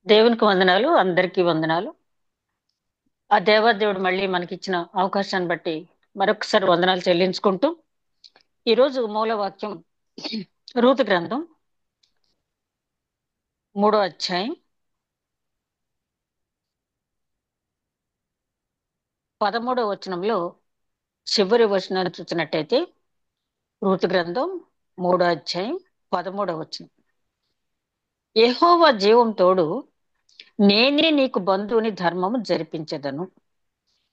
దేవునికి వందనాలు. అందరికీ వందనాలు. ఆ దేవాదేవుడు మళ్ళీ మనకిచ్చిన అవకాశాన్ని బట్టి మరొకసారి వందనాలు చెల్లించుకుంటూ, ఈరోజు మూల వాక్యం రూతు గ్రంథం 3వ అధ్యాయం 13వ వచనంలో చివరి వచనాన్ని చూసినట్టయితే, రూతు గ్రంథం 3వ అధ్యాయం 13వ వచనం. యెహోవా జీవం తోడు, నేనే నీకు బంధువుని ధర్మము జరిపించెదను.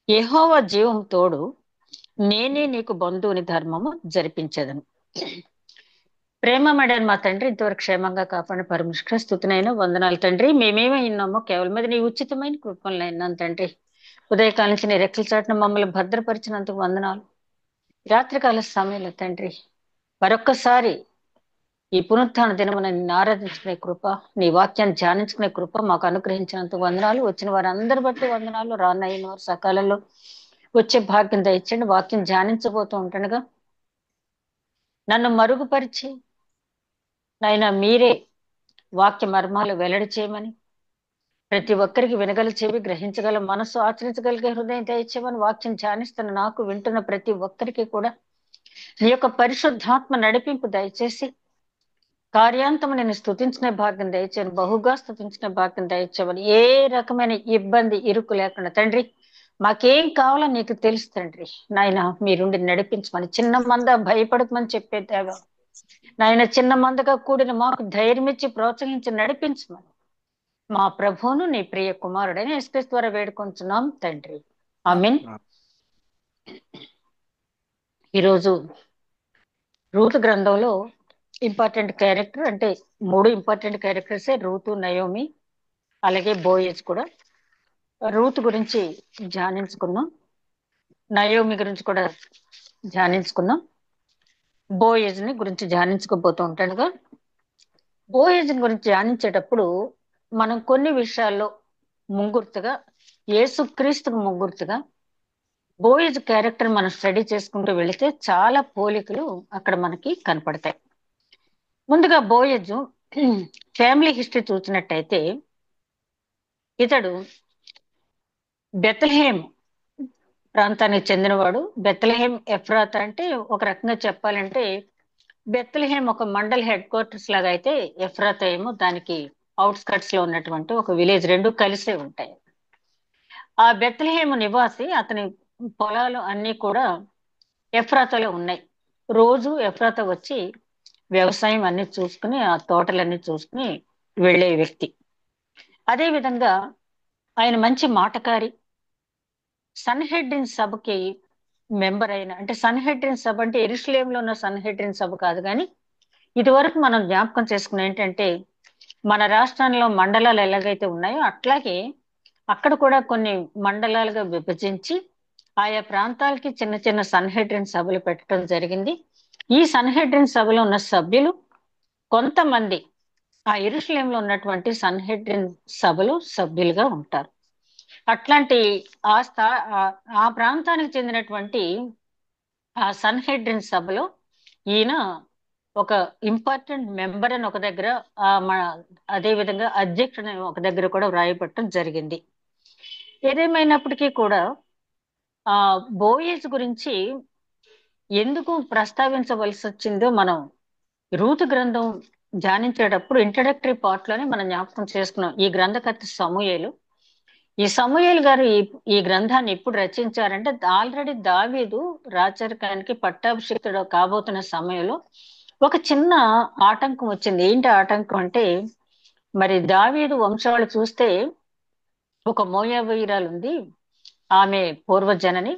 యెహోవా జీవం తోడు, నేనే నీకు బంధువుని ధర్మము జరిపించెదను. ప్రేమమడని మా తండ్రి, ఇంతవరకు క్షేమంగా కాపాడిన పరమేశ్వర స్తుతినైనా వందనాలు తండ్రి. మేమేమై ఉన్నామో కేవలం అది నీ ఉచితమైన కృపణలు అయినాను తండ్రి. ఉదయకాలం నుంచి నీ రెక్కల చాటున మమ్మల్ని భద్రపరిచినందుకు వందనాలు. రాత్రికాల సమయంలో తండ్రి, మరొక్కసారి ఈ పునరుత్థాన దినమున నిన్ను ఆరాధించుకునే కృప, నీ వాక్యాన్ని ధ్యానించుకునే కృప మాకు అనుగ్రహించినందుకు వందనాలు. వచ్చిన వారందరి బట్టి వందనాలు. రానయ్యిన వారు సకాలంలో వచ్చే భాగ్యం దయచండి. వాక్యం ధ్యానించబోతూ ఉంటుండగా నన్ను మరుగుపరిచి నాయన మీరే వాక్య మర్మాలు వెల్లడి చేయమని, ప్రతి ఒక్కరికి వినగల చెవి, గ్రహించగల మనసు, ఆచరించగలిగే హృదయం దయచేయమని వాక్యం ధ్యానిస్తున్న నాకు, వింటున్న ప్రతి ఒక్కరికి కూడా నీ యొక్క పరిశుద్ధాత్మ నడిపింపు దయచేసి కార్యాంతము నేను స్తుతించిన భాగ్యం దయచేయను, బహుగా స్తుతించిన భాగ్యం దయచేయమని, ఏ రకమైన ఇబ్బంది ఇరుకు లేకుండా తండ్రి మాకేం కావాలో నీకు తెలుసు తండ్రి. నాయన మీరుండి నడిపించమని, చిన్న మంద భయపడకమని చెప్పే దేవా నాయన, చిన్న మందగా కూడిన మాకు ధైర్యం ఇచ్చి ప్రోత్సహించి నడిపించమని మా ప్రభువును నీ ప్రియ కుమారుడైన యేసుక్రీస్తు ద్వారా వేడుకొంచున్నాం తండ్రి. ఆమేన్. ఈరోజు రూతు గ్రంథంలో ఇంపార్టెంట్ క్యారెక్టర్ అంటే 3 ఇంపార్టెంట్ క్యారెక్టర్సే, రూతు, నయోమి అలాగే బోయేజ్ కూడా. రూతు గురించి ధ్యానించుకున్నాం, నయోమి గురించి కూడా ధ్యానించుకున్నాం, బోయేజ్ ని గురించి ధ్యానించుకోబోతూ ఉంటాడుగా. బోయేజ్ గురించి ధ్యానించేటప్పుడు మనం కొన్ని విషయాల్లో ముంగుర్తుగా, యేసుక్రీస్తుకు ముంగుర్తుగా బోయేజ్ క్యారెక్టర్ మనం స్టడీ చేసుకుంటూ వెళితే చాలా పోలికలు అక్కడ మనకి కనపడతాయి. ముందుగా బోయేజ్ ఫ్యామిలీ హిస్టరీ చూసినట్టయితే, ఇతడు బెత్లెహేమ్ ప్రాంతానికి చెందినవాడు. బెత్లెహేమ్ ఎఫ్రాతా అంటే ఒక రకంగా చెప్పాలంటే బెత్లెహేమ్ ఒక మండల్ హెడ్ క్వార్టర్స్ లాగా అయితే, ఎఫ్రాతా ఏమో దానికి అవుట్స్కట్స్ లో ఉన్నటువంటి ఒక విలేజ్. రెండు కలిసే ఉంటాయి. ఆ బెత్లెహేమ్ నివాసి, అతని పొలాలు అన్ని కూడా ఎఫ్రాతాలో ఉన్నాయి. రోజు ఎఫ్రాతా వచ్చి వ్యవసాయం అన్ని చూసుకుని, ఆ తోటలన్నీ చూసుకుని వెళ్ళే వ్యక్తి. అదే విధంగా ఆయన మంచి మాటకారి. సన్హెడ్రిన్ సభకి మెంబర్ అయిన, అంటే సన్హెడ్రిన్ సభ అంటే యెరూషలేములో ఉన్న సన్హెడ్రిన్ సభ కాదు, కానీ ఇదివరకు మనం జ్ఞాపకం చేసుకున్న ఏంటంటే, మన రాష్ట్రంలో మండలాలు ఎలాగైతే ఉన్నాయో అట్లాగే అక్కడ కూడా కొన్ని మండలాలుగా విభజించి ఆయా ప్రాంతాలకి చిన్న చిన్న సన్హెడ్రిన్ సభలు పెట్టడం జరిగింది. ఈ సన్హెడ్రిన్ సభలో ఉన్న సభ్యులు కొంతమంది ఆ యెరూషలేంలో ఉన్నటువంటి సన్హెడ్రిన్ సభలో సభ్యులుగా ఉంటారు. అట్లాంటి ఆ స్థా ఆ ప్రాంతానికి చెందినటువంటి ఆ సన్హెడ్రిన్ సభలో ఈయన ఒక ఇంపార్టెంట్ మెంబర్ అని ఒక దగ్గర, మన అదే విధంగా అధ్యక్షుడు ఒక దగ్గర కూడా వ్రాయబట్టడం జరిగింది. ఏదేమైనప్పటికీ కూడా ఆ బోయేజ్ గురించి ఎందుకు ప్రస్తావించవలసి వచ్చిందో మనం రూతు గ్రంథం ధ్యానించేటప్పుడు ఇంట్రడక్టరీ పార్ట్ లోనే మనం జ్ఞాపకం చేసుకున్నాం. ఈ గ్రంథకర్త సమూయేలు. ఈ సమూయేలు గారు ఈ గ్రంథాన్ని ఎప్పుడు రచించారంటే, ఆల్రెడీ దావీదు రాచరికానికి పట్టాభిషిక్తుడు కాబోతున్న సమయంలో ఒక చిన్న ఆటంకం వచ్చింది. ఏంటి ఆటంకం అంటే, మరి దావీదు వంశావళి చూస్తే ఒక మోయాబీయురాలు ఉంది, ఆమె పూర్వజనని.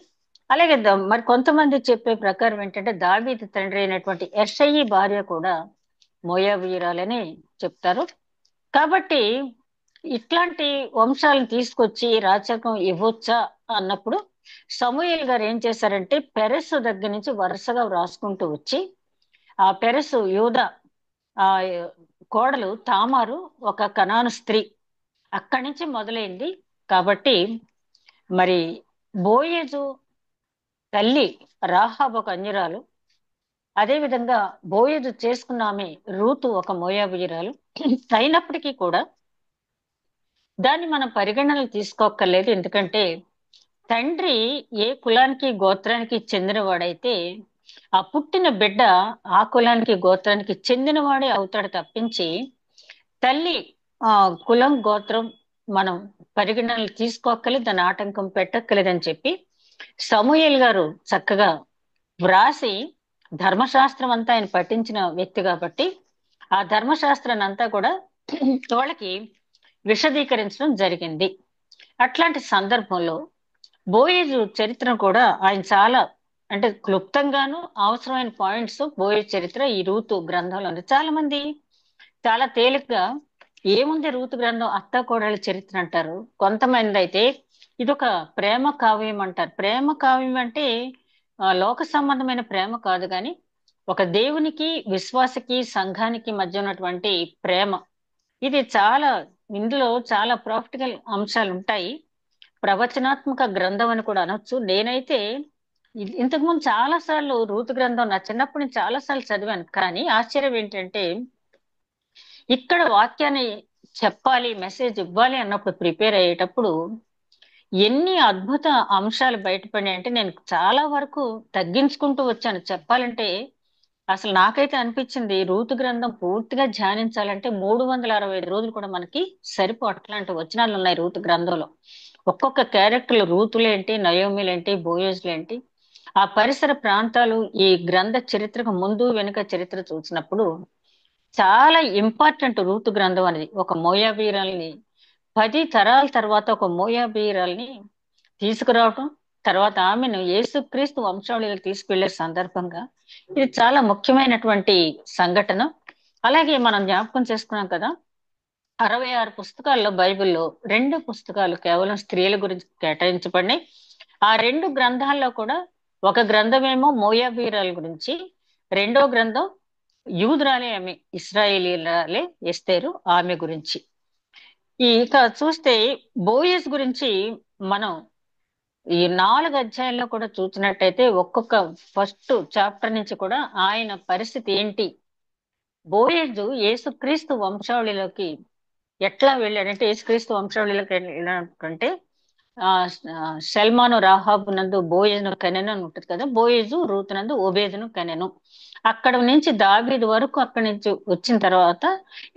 అలాగే మరి కొంతమంది చెప్పే ప్రకారం ఏంటంటే, దావీదు తండ్రి అయినటువంటి యెషయి భార్య కూడా మోయాబీయురాలని చెప్తారు. కాబట్టి ఇట్లాంటి వంశాలను తీసుకొచ్చి రాచకం ఇవ్వచ్చా అన్నప్పుడు సమూయేలు గారు ఏం చేశారంటే, పెరెసు దగ్గర నుంచి వరుసగా వ్రాసుకుంటూ వచ్చి, ఆ పెరెసు యూదా ఆ కోడలు తామారు ఒక కనాను స్త్రీ, అక్కడి నుంచి మొదలైంది. కాబట్టి మరి బోయేజు తల్లి రాహాబు ఒక అన్యురాలు, అదే విధంగా బోయేజు చేసుకున్న ఆమె రూతు ఒక మోయాబీయురాలు. అయినప్పటికీ కూడా దాన్ని మనం పరిగణనలు తీసుకోక్కర్లేదు. ఎందుకంటే తండ్రి ఏ కులానికి గోత్రానికి చెందినవాడైతే ఆ పుట్టిన బిడ్డ ఆ కులానికి గోత్రానికి చెందినవాడే అవుతాడు తప్పించి తల్లి ఆ కులం గోత్రం మనం పరిగణనలు తీసుకోక్కర్లేదు, దాని ఆటంకం పెట్టక్కర్లేదని చెప్పి సమూయేలు గారు చక్కగా వ్రాసి ధర్మశాస్త్రం అంతా ఆయన పఠించిన వ్యక్తి కాబట్టి ఆ ధర్మశాస్త్రాన్ని అంతా కూడా వాళ్ళకి విశదీకరించడం జరిగింది. అట్లాంటి సందర్భంలో బోయేజు చరిత్రను కూడా ఆయన చాలా అంటే క్లుప్తంగాను అవసరమైన పాయింట్స్ బోయేజు చరిత్ర ఈ రూతు గ్రంథంలో ఉంది. చాలా మంది చాలా తేలిగ్గా ఏముంది రూతు గ్రంథం అత్త కోడళ్ళ చరిత్ర అంటారు. కొంతమంది అయితే ఇదొక ప్రేమ కావ్యం అంటారు. ప్రేమ కావ్యం అంటే లోక సంబంధమైన ప్రేమ కాదు, కానీ ఒక దేవునికి విశ్వాసకి సంఘానికి మధ్య ఉన్నటువంటి ప్రేమ. ఇది చాలా ఇందులో చాలా ప్రాక్టికల్ అంశాలు ఉంటాయి. ప్రవచనాత్మక గ్రంథం అని కూడా అనొచ్చు. నేనైతే ఇంతకుముందు చాలా సార్లు రూతు గ్రంథం నా చిన్నప్పటి నుంచి చాలా సార్లు చదివాను. కానీ ఆశ్చర్యం ఏంటంటే ఇక్కడ వాక్యాన్ని చెప్పాలి, మెసేజ్ ఇవ్వాలి అన్నప్పుడు ప్రిపేర్ అయ్యేటప్పుడు ఎన్ని అద్భుత అంశాలు బయటపడినాయి అంటే నేను చాలా వరకు తగ్గించుకుంటూ వచ్చాను. చెప్పాలంటే అసలు నాకైతే అనిపించింది రూతు గ్రంథం పూర్తిగా ధ్యానించాలంటే 365 రోజులు కూడా మనకి సరిపో అట్లాంటి వచనాలు ఉన్నాయి రూతు గ్రంథంలో. ఒక్కొక్క క్యారెక్టర్లు రూతులేంటి, నయోమిలేంటి, బోయోజులేంటి, ఆ పరిసర ప్రాంతాలు ఈ గ్రంథ చరిత్రకు ముందు వెనుక చరిత్ర చూసినప్పుడు చాలా ఇంపార్టెంట్ రూతు గ్రంథం అనేది. ఒక మోయాబీరాల్ని 10 తరాల తర్వాత ఒక మోయాబీరాల్ని తీసుకురావటం, తర్వాత ఆమెను యేసుక్రీస్తు వంశావళికి తీసుకెళ్లే సందర్భంగా ఇది చాలా ముఖ్యమైనటువంటి సంఘటన. అలాగే మనం జ్ఞాపకం చేసుకున్నాం కదా, 66 పుస్తకాల్లో బైబిల్లో 2 పుస్తకాలు కేవలం స్త్రీల గురించి కేటాయించబడినాయి. ఆ 2 గ్రంథాల్లో కూడా ఒక గ్రంథమేమో మోయాబీరాల గురించి, రెండో గ్రంథం యూదురాలే ఆమె, ఇస్రాయేలీరాలే ఎస్తేరు, ఆమె గురించి. ఇక చూస్తే బోయస్ గురించి మనం ఈ 4 అధ్యాయాల్లో కూడా చూసినట్టయితే ఒక్కొక్క ఫస్ట్ చాప్టర్ నుంచి కూడా ఆయన పరిస్థితి ఏంటి, బోయేజు యేసుక్రీస్తు వంశావళిలోకి ఎట్లా వెళ్ళాడంటే, యేసుక్రీస్తు వంశావళిలోకి వెళ్ళాడంటే సల్మాను రాహాబు నందు బోయేజును కనెను అని ఉంటుంది కదా, బోయేజు రూతు నందు ఓబేదును కనెను. అక్కడ నుంచి దావీదు వరకు అక్కడి నుంచి వచ్చిన తర్వాత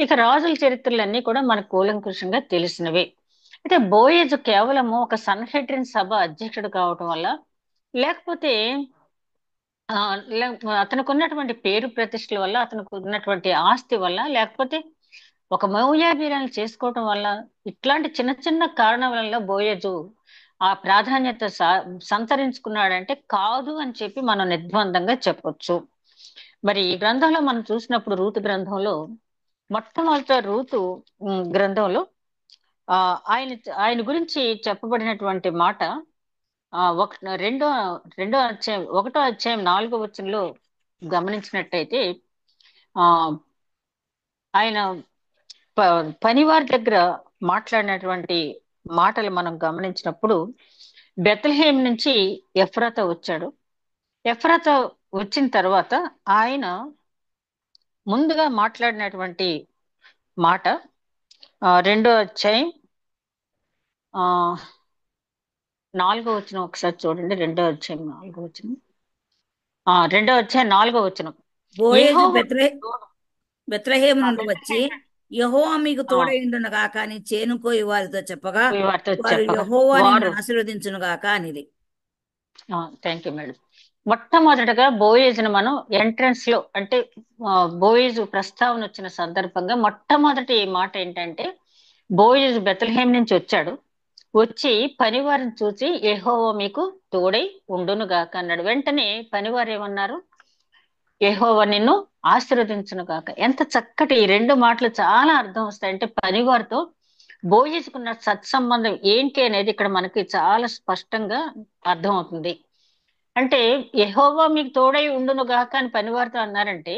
ఇక రాజుల చరిత్రలన్నీ కూడా మనకు కూలంకుషంగా తెలిసినవే. అయితే బోయేజు కేవలము ఒక సన్హెడ్రిన్ సభ అధ్యక్షుడు కావటం వల్ల, లేకపోతే అతనికి ఉన్నటువంటి పేరు ప్రతిష్టల వల్ల, అతనికి ఉన్నటువంటి ఆస్తి వల్ల, లేకపోతే ఒక మోయాబీరాలను చేసుకోవటం వల్ల, ఇట్లాంటి చిన్న చిన్న కారణాల వల్ల బోయేజు ఆ ప్రాధాన్యత సంతరించుకున్నాడంటే కాదు అని చెప్పి మనం నిర్ద్వందంగా చెప్పొచ్చు. మరి ఈ గ్రంథంలో మనం చూసినప్పుడు రూతు గ్రంథంలో మొట్టమొదట రూతు గ్రంథంలో ఆయన ఆయన గురించి చెప్పబడినటువంటి మాట రెండో అధ్యాయం 1వ అధ్యాయం 4వ వచనంలో గమనించినట్టయితే ఆయన పనివారి దగ్గర మాట్లాడినటువంటి మాటలు మనం గమనించినప్పుడు, బెత్లెహేం నుంచి ఎఫ్రాతా వచ్చాడు. ఎఫ్రాతా వచ్చిన తర్వాత ఆయన ముందుగా మాట్లాడినటువంటి మాట 2వ అధ్యాయం 4వ వచనం ఒకసారి చూడండి. 2వ అధ్యాయం 4వ వచనం, 2వ అధ్యాయం 4వ వచనం. బోయేజు బెత్లెహేము నుండి వచ్చి యెహోవా మీకు తోడైండును గాక అని చేనుకోయి వారితో చెప్పగా వారు యెహోవా నిన్ను ఆశీర్వదించును గాక అనేది. Thank you madam. మొట్టమొదటగా బోయేజును మనం ఎంట్రన్స్ లో అంటే బోయేజు ప్రస్తావన వచ్చిన సందర్భంగా మొట్టమొదటి మాట ఏంటంటే, బోయేజు బెత్లెహేం నుంచి వచ్చాడు, వచ్చి పనివారిని చూసి యెహోవా మీకు తోడై ఉండును గాక అన్నాడు. వెంటనే పనివారు ఏమన్నారు, యెహోవా నిన్ను ఆశీర్వదించును గాక. ఎంత చక్కటి ఈ 2 మాటలు చాలా అర్థం వస్తాయి. అంటే పనివారితో బోయేజుకున్న సత్సంబంధం ఏంటి అనేది ఇక్కడ మనకి చాలా స్పష్టంగా అర్థమవుతుంది. అంటే యెహోవా మీకు తోడై ఉండును గాక అని పనివారితో అన్నారంటే,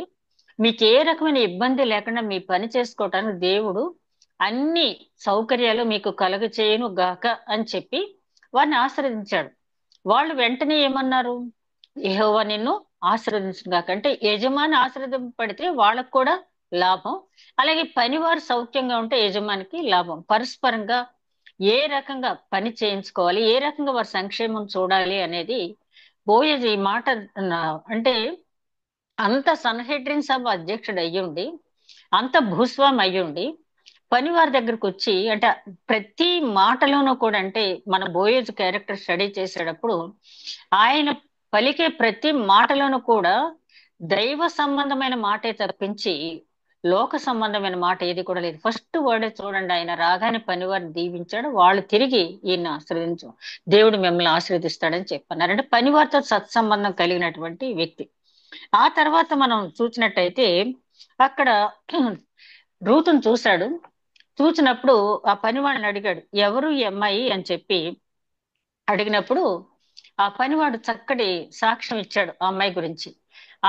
మీకు ఏ రకమైన ఇబ్బంది లేకుండా మీ పని చేసుకోవటానికి దేవుడు అన్ని సౌకర్యాలు మీకు కలుగ చేయను గాక అని చెప్పి వారిని ఆశీర్వదించాడు. వాళ్ళు వెంటనే ఏమన్నారు, యెహోవా నిన్ను ఆశీర్వదించును గాక. అంటే యజమాని ఆశీర్వదింపబడితే వాళ్ళకు కూడా లాభం. అలాగే పనివారు సౌఖ్యంగా ఉంటే యజమానికి లాభం. పరస్పరంగా ఏ రకంగా పని చేయించుకోవాలి, ఏ రకంగా వారి సంక్షేమం చూడాలి అనేది బోయజ్ ఈ మాట అంటే అంత సన్హెడ్రిన్ సభ అధ్యక్షుడు అయ్యుండి, అంత భూస్వామి అయ్యుండి పనివారి దగ్గరకు వచ్చి అంటే ప్రతి మాటలోనూ కూడా అంటే మన బోయేజ్ క్యారెక్టర్ స్టడీ చేసేటప్పుడు ఆయన పలికే ప్రతి మాటలోనూ కూడా దైవ సంబంధమైన మాటే తప్పించి లోక సంబంధమైన మాట ఏది కూడా లేదు. ఫస్ట్ వర్డే చూడండి, ఆయన రాగానే పనివారిని దీవించాడు, వాళ్ళు తిరిగి ఈయన ఆశీర్వదించు, దేవుడు మిమ్మల్ని ఆశీర్వదిస్తాడని చెప్పన్నారు. అంటే పనివారితో సత్సంబంధం కలిగినటువంటి వ్యక్తి. ఆ తర్వాత మనం చూసినట్టయితే అక్కడ రూతును చూశాడు. చూసినప్పుడు ఆ పనివాడిని అడిగాడు, ఎవరు ఈ అమ్మాయి అని చెప్పి అడిగినప్పుడు ఆ పనివాడు చక్కటి సాక్ష్యం ఇచ్చాడు ఆ అమ్మాయి గురించి.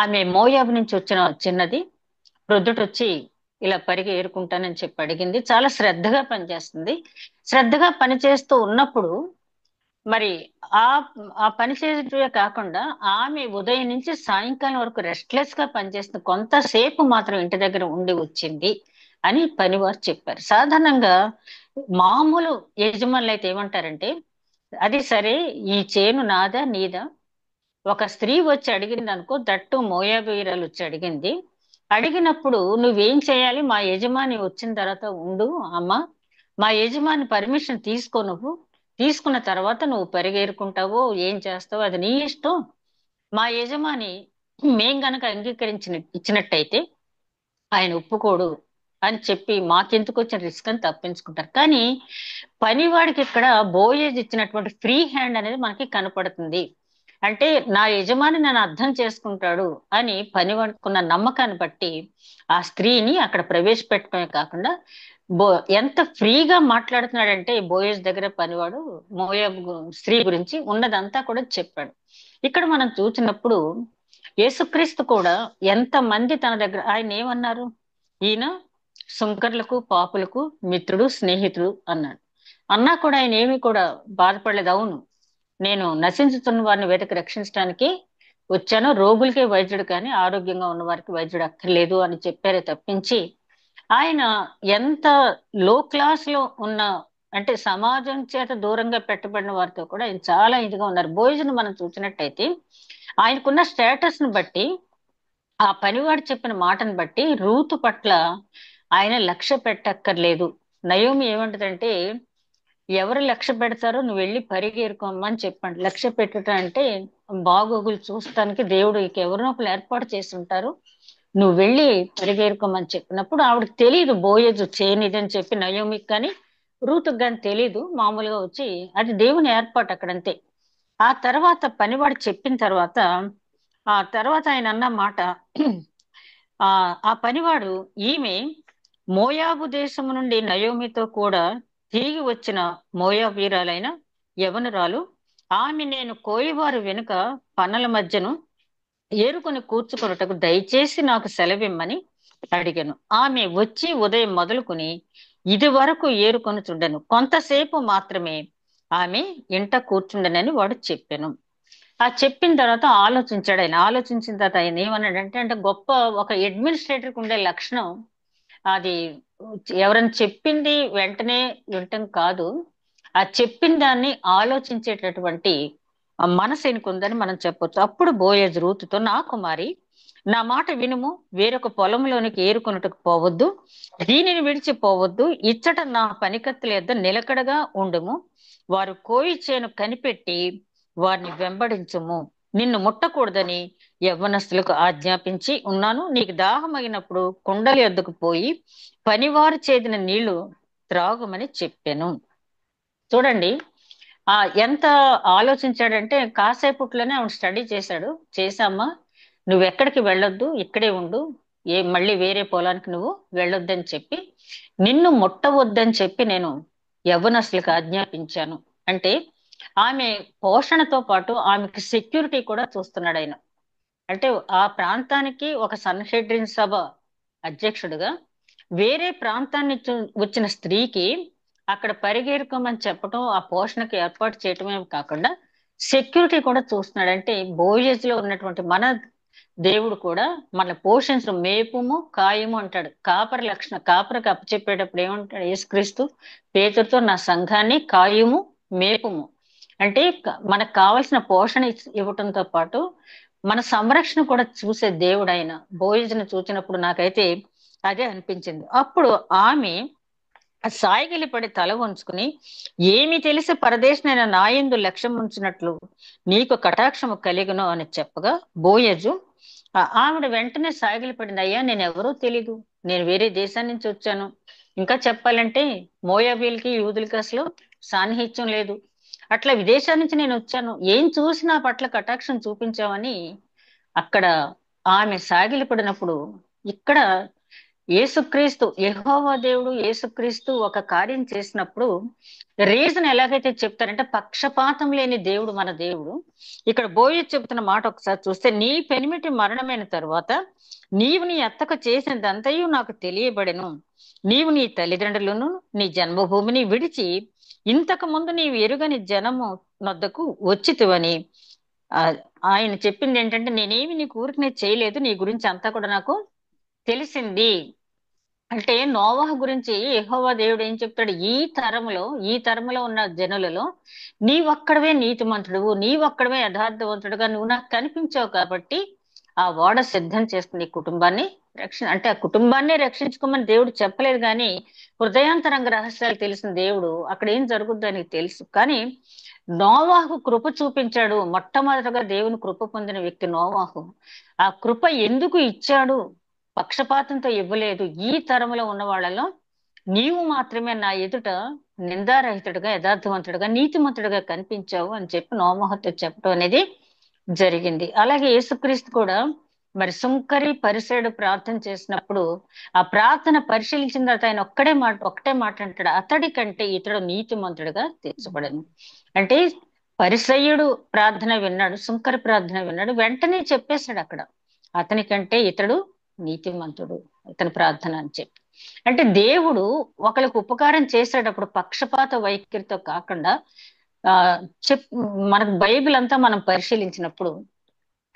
ఆమె మోయాబు నుంచి వచ్చిన చిన్నది, ప్రొద్దుటొచ్చి ఇలా పరిగి ఏరుకుంటానని చెప్పి అడిగింది. చాలా శ్రద్ధగా పనిచేస్తుంది. శ్రద్ధగా పనిచేస్తూ ఉన్నప్పుడు మరి ఆ ఆ పని చేయటమే కాకుండా ఆమె ఉదయం నుంచి సాయంకాలం వరకు రెస్ట్లెస్ గా పనిచేస్తుంది, కొంతసేపు మాత్రం ఇంటి దగ్గర ఉండి వచ్చింది అని పనివారు చెప్పారు. సాధారణంగా మామూలు యజమానులు అయితే ఏమంటారంటే, అది సరే, ఈ చేను నాదా నీదా, ఒక స్త్రీ వచ్చి అడిగింది అనుకో, దట్టు మోయాబీరాలు వచ్చి అడిగింది, అడిగినప్పుడు నువ్వేం చేయాలి, మా యజమాని వచ్చిన తర్వాత ఉండు అమ్మ, మా యజమాని పర్మిషన్ తీసుకో, నువ్వు తీసుకున్న తర్వాత నువ్వు పరిగేరుకుంటావో ఏం చేస్తావో అది నీ ఇష్టం, మా యజమాని మేం గనక ఇచ్చినట్టయితే ఆయన ఒప్పుకోడు అని చెప్పి మాకెందుకు వచ్చిన రిస్క్ అని తప్పించుకుంటారు. కానీ పనివాడికి ఇక్కడ బోయేజ్ ఇచ్చినటువంటి ఫ్రీ హ్యాండ్ అనేది మనకి కనపడుతుంది. అంటే నా యజమాని నన్ను అర్థం చేసుకుంటాడు అని పనివాడుకున్న నమ్మకాన్ని బట్టి ఆ స్త్రీని అక్కడ ప్రవేశపెట్టడమే కాకుండా బో ఎంత ఫ్రీగా మాట్లాడుతున్నాడంటే బోయేజ్ దగ్గర పనివాడు మోయాబు స్త్రీ గురించి ఉన్నదంతా కూడా చెప్పాడు. ఇక్కడ మనం చూసినప్పుడు యేసుక్రీస్తు కూడా ఎంత మంది తన దగ్గర, ఆయన ఏమన్నారు, ఈయన సుంకర్లకు పాపులకు మిత్రుడు స్నేహితుడు అన్నాడు. అన్నా కూడా ఆయన ఏమీ కూడా బాధపడలేదు. అవును, నేను నశించుతున్న వారిని వెతికి రక్షించడానికి వచ్చాను, రోగులకే వైద్యుడు కానీ ఆరోగ్యంగా ఉన్న వారికి వైద్యుడు అక్కర్లేదు అని చెప్పారే తప్పించి, ఆయన ఎంత లో క్లాస్ లో ఉన్న అంటే సమాజం చేత దూరంగా పెట్టబడిన వారితో కూడా ఆయన చాలా ఇదిగా ఉన్నారు. భోజనం మనం చూసినట్టయితే ఆయనకున్న స్టేటస్ ను బట్టి, ఆ పనివాడు చెప్పిన మాటను బట్టి రూతు పట్ల ఆయన లక్ష్య పెట్టక్కర్లేదు. నయోమి ఏమంటదంటే, ఎవరు లక్ష్య పెడతారో నువ్వు వెళ్ళి పరిగెరుకోమని చెప్పండి. లక్ష్య పెట్టడం అంటే బాగోగులు చూస్తానికి దేవుడు ఎవరినో ఒకరు ఏర్పాటు చేసి ఉంటారు, నువ్వు వెళ్ళి పరిగెరుకోమని చెప్పినప్పుడు ఆవిడకి తెలియదు బోయేజు చేయనిదని చెప్పి నయోమికి కానీ రూతుకు కానీ తెలీదు. మామూలుగా వచ్చి అది దేవుని ఏర్పాటు అక్కడంతే. ఆ తర్వాత పనివాడు చెప్పిన తర్వాత ఆయన అన్న మాట, ఆ పనివాడు, ఈమె మోయాబు దేశము నుండి నయోమితో కూడా తిరిగి వచ్చిన మోయాబీరాలైన యవనురాలు, ఆమె నేను కోయివారు వెనుక పనల మధ్యను ఏరుకొని కూర్చుకొనుటకు దయచేసి నాకు సెలవిమ్మని అడిగాను. ఆమె వచ్చి ఉదయం మొదలుకుని ఇది వరకు ఏరుకొని చుండెను, కొంతసేపు మాత్రమే ఆమె ఇంట కూర్చుండనని వాడు చెప్పాను. ఆ చెప్పిన తర్వాత ఆలోచించాడు. ఆయన ఆలోచించిన తర్వాత ఆయన ఏమన్నాడంటే, అంటే గొప్ప ఒక అడ్మినిస్ట్రేటర్కి ఉండే లక్షణం అది, ఎవరైనా చెప్పింది వెంటనే వినటం కాదు, ఆ చెప్పిన దాన్ని ఆలోచించేటటువంటి మనసు ఎనుకుందని మనం చెప్పొచ్చు. అప్పుడు బోయేజ్ రూతుతో, నా కుమారి, నా మాట వినుము, వేరొక పొలంలోనికి ఏరుకొనుటకు పోవద్దు, దీనిని విడిచిపోవద్దు, ఇచ్చట నా పనికత్తుల యొద్ద నిలకడగా ఉండుము, వారు కోయి చేను కనిపెట్టి వారిని వెంబడించుము, నిన్ను ముట్టకూడదని యవ్వనస్తులకు ఆజ్ఞాపించి ఉన్నాను, నీకు దాహమైనప్పుడు కుండల యొద్దకు పోయి పనివారు చేదిన నీళ్లు త్రాగుమని చెప్పాను. చూడండి ఎంత ఆలోచించాడంటే, కాసేపుట్లోనే ఆవిడ స్టడీ చేశాడు. చేశామ్మా, నువ్వెక్కడికి వెళ్ళొద్దు, ఇక్కడే ఉండు, మళ్ళీ వేరే పొలానికి నువ్వు వెళ్ళొద్దని చెప్పి, నిన్ను ముట్టవద్దని చెప్పి నేను యవ్వనస్తులకు ఆజ్ఞాపించాను. అంటే ఆమె పోషణతో పాటు ఆమెకి సెక్యూరిటీ కూడా చూస్తున్నాడు ఆయన. అంటే ఆ ప్రాంతానికి ఒక సన్హెడ్రిన్ సభ అధ్యక్షుడుగా వేరే ప్రాంతాన్ని వచ్చిన స్త్రీకి అక్కడ పరిగెరుకోమని చెప్పడం, ఆ పోషణకు ఏర్పాటు చేయటమే కాకుండా సెక్యూరిటీ కూడా చూస్తున్నాడు. అంటే బోయేజ్ లో ఉన్నటువంటి మన దేవుడు కూడా మన పోషించడం, మేపుము కాయము అంటాడు. కాపరి లక్షణ, కాపరికి అప్పచెప్పేటప్పుడు ఏమంటాడు యేసుక్రీస్తు పేతురుతో, నా సంఘాన్ని కాయుము మేపుము అంటే మనకు కావలసిన పోషణ ఇవ్వటంతో పాటు మన సంరక్షణ కూడా చూసే దేవుడు ఆయన. బోయజును చూసినప్పుడు నాకైతే అదే అనిపించింది. అప్పుడు ఆమె సాయిగిలి పడి తల వంచుకుని, ఏమి తెలిసి పరదేశనైన నాయందు లక్ష్యం ఉంచినట్లు నీకు కటాక్షము కలిగును అని చెప్పగా, బోయజు ఆవిడ వెంటనే సాగిలి పడింది, అయ్యా నేను ఎవరో తెలీదు, నేను వేరే దేశం నుంచి వచ్చాను. ఇంకా చెప్పాలంటే మోయాబీలకి యూదులకి అసలు సాన్నిహిత్యం లేదు. అట్లా విదేశాల నుంచి నేను వచ్చాను, ఏం చూసి నా పట్ల కటాక్షం చూపించావని అక్కడ ఆమె సాగిలి పడినప్పుడు, ఇక్కడ యేసుక్రీస్తు, యెహోవా దేవుడు యేసుక్రీస్తు ఒక కార్యం చేసినప్పుడు రీజన్ ఎలాగైతే చెప్తారంటే, పక్షపాతం లేని దేవుడు మన దేవుడు. ఇక్కడ బోయజు చెబుతున్న మాట ఒకసారి చూస్తే, నీ పెనిమిటి మరణమైన తరువాత నీవు నీ అత్తకు చేసినదంతయు నాకు తెలియబడెను. నీవు నీ తల్లిదండ్రులను నీ జన్మభూమిని విడిచి ఇంతకు ముందు నీవు ఎరుగని జనము నొద్దకు వచ్చితివని ఆయన చెప్పింది ఏంటంటే, నేనేమి నీ ఊరికి చేయలేదు, నీ గురించి అంతా కూడా నాకు తెలిసింది. అంటే నోవాహు గురించి యెహోవా దేవుడు ఏం చెప్తాడు, ఈ తరములో ఉన్న జనులలో నీవొక్కడవే నీతిమంతుడువు, నీవొక్కడవే యథార్థవంతుడుగా నువ్వు నాకు కనిపించావు కాబట్టి ఆ ఓడ సిద్ధం చేసుకుని కుటుంబాన్ని అంటే ఆ కుటుంబాన్ని రక్షించుకోమని దేవుడు చెప్పలేదు, కానీ హృదయాంతరంగ రహస్యాలు తెలిసిన దేవుడు అక్కడ ఏం జరుగుద్దో ఆయనకి తెలుసు. కానీ నోవాహు కృప చూపించాడు. మొట్టమొదటగా దేవుని కృప పొందిన వ్యక్తి నోవాహు. ఆ కృప ఎందుకు ఇచ్చాడు? పక్షపాతంతో ఇవ్వలేదు. ఈ తరములో ఉన్న వాళ్ళలో నీవు మాత్రమే నా ఎదుట నిందారహితుడుగా, యథార్థవంతుడుగా, నీతిమంతుడుగా కనిపించావు అని చెప్పి నోవాహుతో చెప్పడం అనేది జరిగింది. అలాగే యేసుక్రీస్తు కూడా మరి సుంకరి పరిసేడు ప్రార్థన చేసినప్పుడు ఆ ప్రార్థన పరిశీలించిన తర్వాత ఆయన ఒకటే మాట అంటాడు, అతడి కంటే ఇతడు నీతిమంతుడుగా తీర్చబడను. అంటే పరిసయ్యుడు ప్రార్థన విన్నాడు, సుంకరి ప్రార్థన విన్నాడు, వెంటనే చెప్పేశాడు అక్కడ, అతని కంటే ఇతడు నీతిమంతుడు ఇతని ప్రార్థన అని చెప్పి. అంటే దేవుడు ఒకరికి ఉపకారం చేసేటప్పుడు పక్షపాత వైఖరితో కాకుండా మనకు బైబిల్ అంతా మనం పరిశీలించినప్పుడు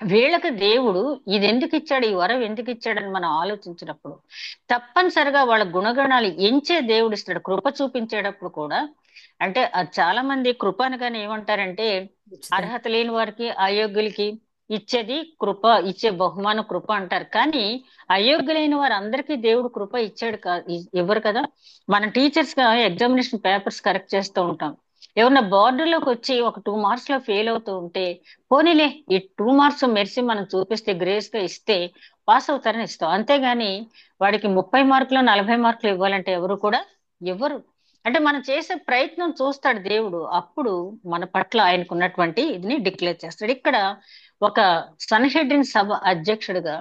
వీళ్ళకి దేవుడు ఇది ఎందుకు ఇచ్చాడు, ఈ వరం ఎందుకు ఇచ్చాడని మనం ఆలోచించినప్పుడు తప్పనిసరిగా వాళ్ళ గుణగణాలు ఎంచే దేవుడు ఇస్తాడు. కృప చూపించేటప్పుడు కూడా అంటే చాలా మంది కృప అనగానే ఏమంటారంటే అర్హత లేని వారికి, అయోగ్యులకి ఇచ్చేది కృప, ఇచ్చే బహుమానం కృప అంటారు. కానీ అయోగ్యులైన వారు అందరికీ దేవుడు కృప ఇచ్చాడు ఇవ్వరు కదా. మనం టీచర్స్ గా ఎగ్జామినేషన్ పేపర్స్ కరెక్ట్ చేస్తూ ఉంటాం. ఎవరన్నా బోర్డులోకి వచ్చి ఒక 2 మార్క్స్ లో ఫెయిల్ అవుతూ ఉంటే, పోనీలే ఈ 2 మార్క్స్ మెరిసి మనం చూపిస్తే, గ్రేస్ గా ఇస్తే పాస్ అవుతారని ఇస్తాం. అంతేగాని వాడికి 30 మార్కులు 40 మార్కులు ఇవ్వాలంటే ఎవరు కూడా ఇవ్వరు. అంటే మనం చేసే ప్రయత్నం చూస్తాడు దేవుడు, అప్పుడు మన పట్ల ఆయనకున్నటువంటి ఇదిని డిక్లేర్ చేస్తాడు. ఇక్కడ ఒక సన్హెడ్రిన్ సభ అధ్యక్షుడిగా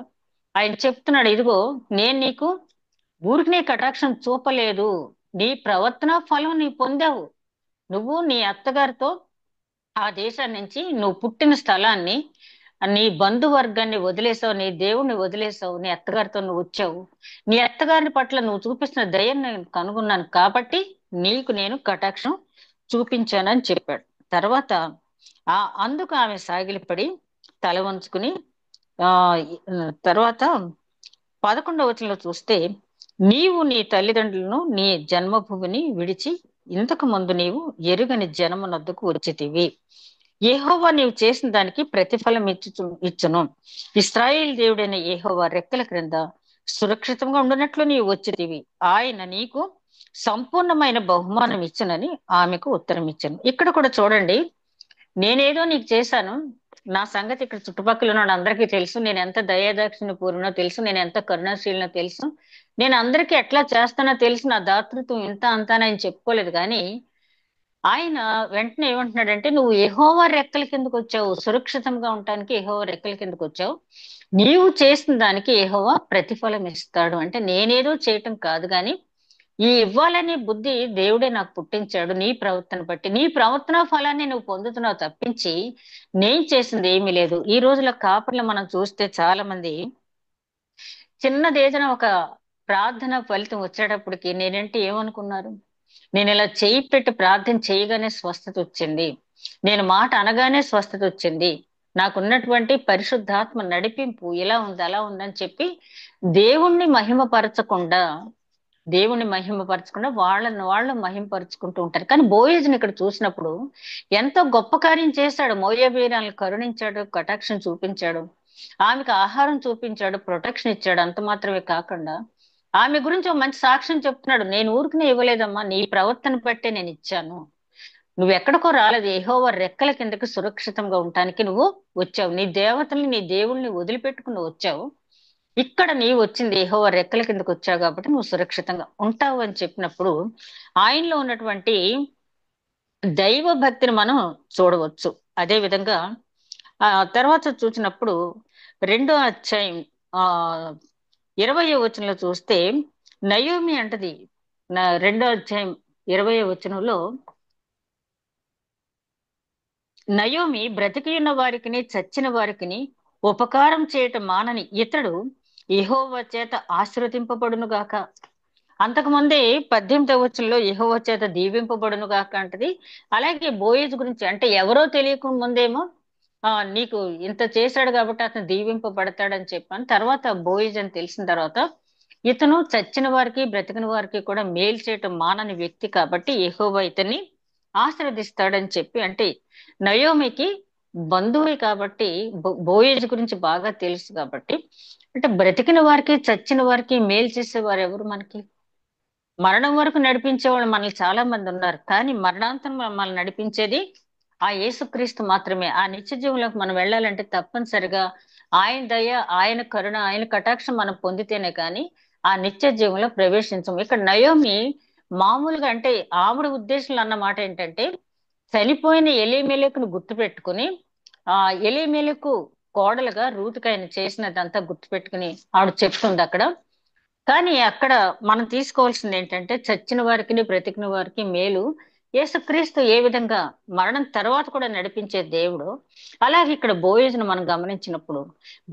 ఆయన చెప్తున్నాడు, ఇదిగో నేను నీకు ఊరికి కటాక్షం చూపలేదు, నీ ప్రవర్తన ఫలం నీ పొందావు. నువ్వు నీ అత్తగారితో ఆ దేశాన్ని నుంచి, నువ్వు పుట్టిన స్థలాన్ని, నీ బంధువర్గాన్ని వదిలేసావు, నీ దేవుణ్ణి వదిలేసావు, నీ అత్తగారితో నువ్వు వచ్చావు, నీ అత్తగారి పట్ల నువ్వు చూపిస్తున్న దయను నేను కనుగొన్నాను కాబట్టి నీకు నేను కటాక్షం చూపించానని చెప్పాడు. తర్వాత అందుకు ఆమె సాగిలిపడి తల వంచుకుని తర్వాత 11వ వచనంలో చూస్తే, నీవు నీ తల్లిదండ్రులను నీ జన్మభూమిని విడిచి ఇంతకు ముందు నీవు ఎరుగని జనమునొద్దకు వచ్చితివి. యెహోవా నీవు చేసిన దానికి ప్రతిఫలం ఇచ్చును. ఇశ్రాయేలు దేవుడైన యెహోవా రెక్కల క్రింద సురక్షితంగా ఉండినట్లు నీవు వచ్చితివి. ఆయన నీకు సంపూర్ణమైన బహుమానం ఇచ్చనని ఆమెకు ఉత్తరం ఇచ్చాను. ఇక్కడ కూడా చూడండి, నేనేదో నీకు చేశాను, నా సంగతి ఇక్కడ చుట్టుపక్కల ఉన్న అందరికీ తెలుసు, నేను ఎంత దయాదాక్షిణ్య పూర్ణో తెలుసు, నేను ఎంత కరుణాశీలనో తెలుసు, నేను అందరికీ ఎట్లా చేస్తానో తెలుసు, నా దాతృత్వం ఇంత అంతానని చెప్పుకోలేదు. కానీ ఆయన వెంటనే ఏమంటున్నాడంటే, నువ్వు యెహోవా రెక్కల కిందకు వచ్చావు, సురక్షితంగా ఉండటానికి యెహోవా రెక్కల కిందకు వచ్చావు, నీవు చేసిన దానికి యెహోవా ప్రతిఫలం ఇస్తాడు. అంటే నేనేదో చేయటం కాదు, కానీ ఈ ఇవ్వాలనే బుద్ధి దేవుడే నాకు పుట్టించాడు. నీ ప్రవర్తన బట్టి, నీ ప్రవర్తన ఫలాన్ని నువ్వు పొందుతున్నావు తప్పించి నేను చేసింది ఏమీ లేదు. ఈ రోజుల కాపర్లు మనం చూస్తే చాలా మంది చిన్నది ఏదైనా ఒక ప్రార్థన ఫలితం వచ్చేటప్పటికి నేనంటే ఏమనుకున్నారు, నేను ఇలా చేయి పెట్టి ప్రార్థన చేయగానే స్వస్థత వచ్చింది, నేను మాట అనగానే స్వస్థత వచ్చింది, నాకున్నటువంటి పరిశుద్ధాత్మ నడిపింపు ఇలా ఉంది అలా ఉందని చెప్పి దేవుణ్ణి మహిమపరచకుండా వాళ్ళు మహిమపరుచుకుంటూ ఉంటారు. కానీ బోయేజ్ని ఇక్కడ చూసినప్పుడు ఎంతో గొప్ప కార్యం చేశాడు. మోయాబీయులను కరుణించాడు, కటాక్షం చూపించాడు, ఆమెకు ఆహారం చూపించాడు, ప్రొటెక్షన్ ఇచ్చాడు. అంత మాత్రమే కాకుండా ఆమె గురించి ఒక మంచి సాక్ష్యం చెప్తున్నాడు. నేను ఊరికనే ఇవ్వలేదమ్మా, నీ ప్రవర్తన బట్టే నేను ఇచ్చాను. నువ్వు ఎక్కడికో రాలేదు, యెహోవా రెక్కల కిందకి సురక్షితంగా ఉండటానికి నువ్వు వచ్చావు. నీ దేవతల్ని నీ దేవుల్ని వదిలిపెట్టుకుని వచ్చావు. ఇక్కడ నీవు వచ్చింది యెహోవా రెక్కల కిందకు వచ్చావు కాబట్టి నువ్వు సురక్షితంగా ఉంటావు అని చెప్పినప్పుడు ఆయనలో ఉన్నటువంటి దైవ భక్తిని మనం చూడవచ్చు. అదే విధంగా తర్వాత చూసినప్పుడు 2వ అధ్యాయం 20వ వచనంలో చూస్తే నయోమి అంటది, 2వ అధ్యాయం 20వ వచనంలో, నయోమి బ్రతికి ఉన్న వారికిని చచ్చిన వారికిని ఉపకారం చేయటం మానని ఇతడు యెహోవా చేత ఆశీర్వదింపబడును గాక. అంతకుముందే 18వ వచనంలో యెహోవా చేత దీవింపబడును గాక అంటది. అలాగే బోయేజ్ గురించి అంటే ఎవరో తెలియక ముందేమో నీకు ఇంత చేశాడు కాబట్టి అతను దీవింపబడతాడని చెప్పాను. తర్వాత బోయేజ్ అని తెలిసిన తర్వాత ఇతను చచ్చిన వారికి బ్రతికిన వారికి కూడా మేలు చేయటం మానని వ్యక్తి కాబట్టి యెహోవా ఇతన్ని ఆశీర్వదిస్తాడని చెప్పి, అంటే నయోమికి బంధువే కాబట్టి బోయేజ్ గురించి బాగా తెలుసు కాబట్టి, అంటే బ్రతికిన వారికి చచ్చిన వారికి మేలు చేసేవారు ఎవరు మనకి? మరణం వరకు నడిపించే వాళ్ళు మనల్ని చాలా మంది ఉన్నారు, కానీ మరణాంతం మనల్ని నడిపించేది ఆ యేసుక్రీస్తు మాత్రమే. ఆ నిత్య జీవంలోకి మనం వెళ్ళాలంటే తప్పనిసరిగా ఆయన దయ, ఆయన కరుణ, ఆయన కటాక్షం మనం పొందితేనే కానీ ఆ నిత్య జీవంలో ప్రవేశించము. ఇక్కడ నయోమి మామూలుగా అంటే ఆవిడ ఉద్దేశంలో అన్న మాట ఏంటంటే, చనిపోయిన ఎలీమెలెకును గుర్తు పెట్టుకుని ఎలీమెలెకు కోడలుగా రూతుకు ఆయన చేసినదంతా గుర్తు పెట్టుకుని ఆవిడ చెప్తుంది అక్కడ. కానీ అక్కడ మనం తీసుకోవాల్సింది ఏంటంటే, చచ్చిన వారికి బ్రతికిన వారికి మేలు యేసుక్రీస్తు ఏ విధంగా మరణం తర్వాత కూడా నడిపించే దేవుడు, అలాగే ఇక్కడ బోయేజ్ను మనం గమనించినప్పుడు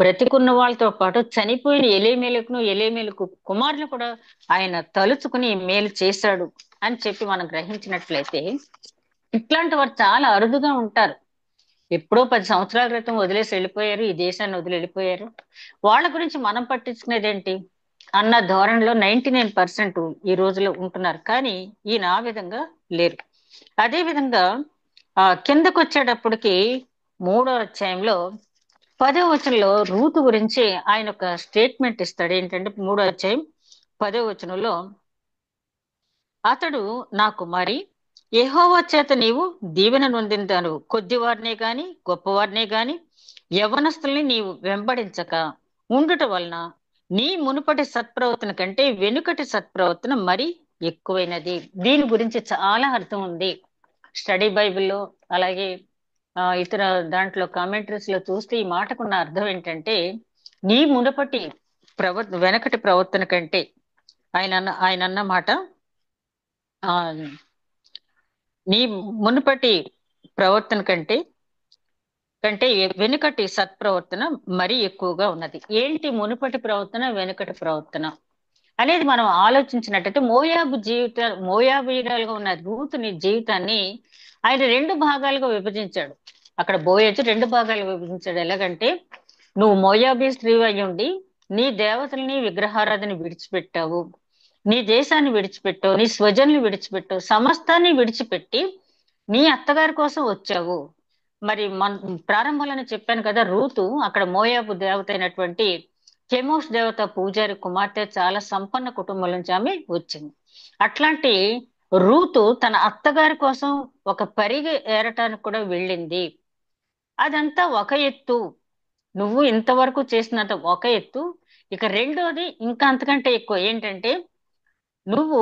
బ్రతికున్న వాళ్ళతో పాటు చనిపోయిన ఎలీమెలెకు కుమారులు కూడా ఆయన తలుచుకుని మేలు చేశాడు అని చెప్పి మనం గ్రహించినట్లయితే, ఇట్లాంటి వారు చాలా అరుదుగా ఉంటారు. ఎప్పుడో 10 సంవత్సరాల క్రితం వదిలేసి వెళ్ళిపోయారు, ఈ దేశాన్ని వదిలి వెళ్ళిపోయారు, వాళ్ళ గురించి మనం పట్టించుకునేది ఏంటి అన్న ధోరణిలో 99% ఈ రోజులో ఉంటున్నారు. కానీ ఈయన ఆ విధంగా లేరు. అదే విధంగా కిందకు వచ్చేటప్పటికి 3వ అధ్యాయంలో 10వ వచనంలో రూతు గురించి ఆయన ఒక స్టేట్మెంట్ ఇస్తాడు. ఏంటంటే 3వ అధ్యాయం 10వ వచనంలో, అతడు నా కుమారి, యెహోవా చేత నీవు దీవెన నొందిందాను, కొద్దివారినే గాని గొప్పవారినే గాని యవనస్తుల్ని నీవు వెంబడించక ఉండుట వలన నీ మునుపటి సత్ప్రవర్తన కంటే వెనుకటి సత్ప్రవర్తన మరి ఎక్కువైనది. దీని గురించి చాలా అర్థం ఉంది స్టడీ బైబిల్లో, అలాగే ఇతర దాంట్లో కామెంటరీస్ లో చూస్తే ఈ మాటకున్న అర్థం ఏంటంటే, నీ మునుపటి వెనకటి ప్రవర్తన కంటే, ఆయన అన్న మాట నీ మునుపటి ప్రవర్తన కంటే వెనుకటి సత్ప్రవర్తన మరీ ఎక్కువగా ఉన్నది. ఏంటి మునుపటి ప్రవర్తన, వెనుకటి ప్రవర్తన అనేది మనం ఆలోచించినట్టయితే, మోయాబీయురాలుగా ఉన్న రూతుని జీవితాన్ని ఆయన 2 భాగాలుగా విభజించాడు. అక్కడ బోయేజ్ 2 భాగాలుగా విభజించాడు. ఎలాగంటే, నువ్వు మోయాబీ స్త్రీ అయ్యుండి నీ దేవతల్ని విగ్రహారాధన విడిచిపెట్టావు, నీ దేశాన్ని విడిచిపెట్టావు, నీ స్వజనులు విడిచిపెట్టావు, సమస్తాన్ని విడిచిపెట్టి నీ అత్తగారి కోసం వచ్చావు. మరి ప్రారంభంలోనే చెప్పాను కదా, రూతు అక్కడ మోయాబు దేవత అయినటువంటి కెమోష్ దేవత పూజారి కుమార్తె, చాలా సంపన్న కుటుంబం నుంచి ఆమె వచ్చింది. అట్లాంటి రూతు తన అత్తగారి కోసం ఒక పరిగె ఏరటానికి కూడా వెళ్ళింది. అదంతా ఒక ఎత్తు, నువ్వు ఇంతవరకు చేసినంత ఒక ఎత్తు. ఇక రెండోది ఇంకా అంతకంటే ఎక్కువ ఏంటంటే, నువ్వు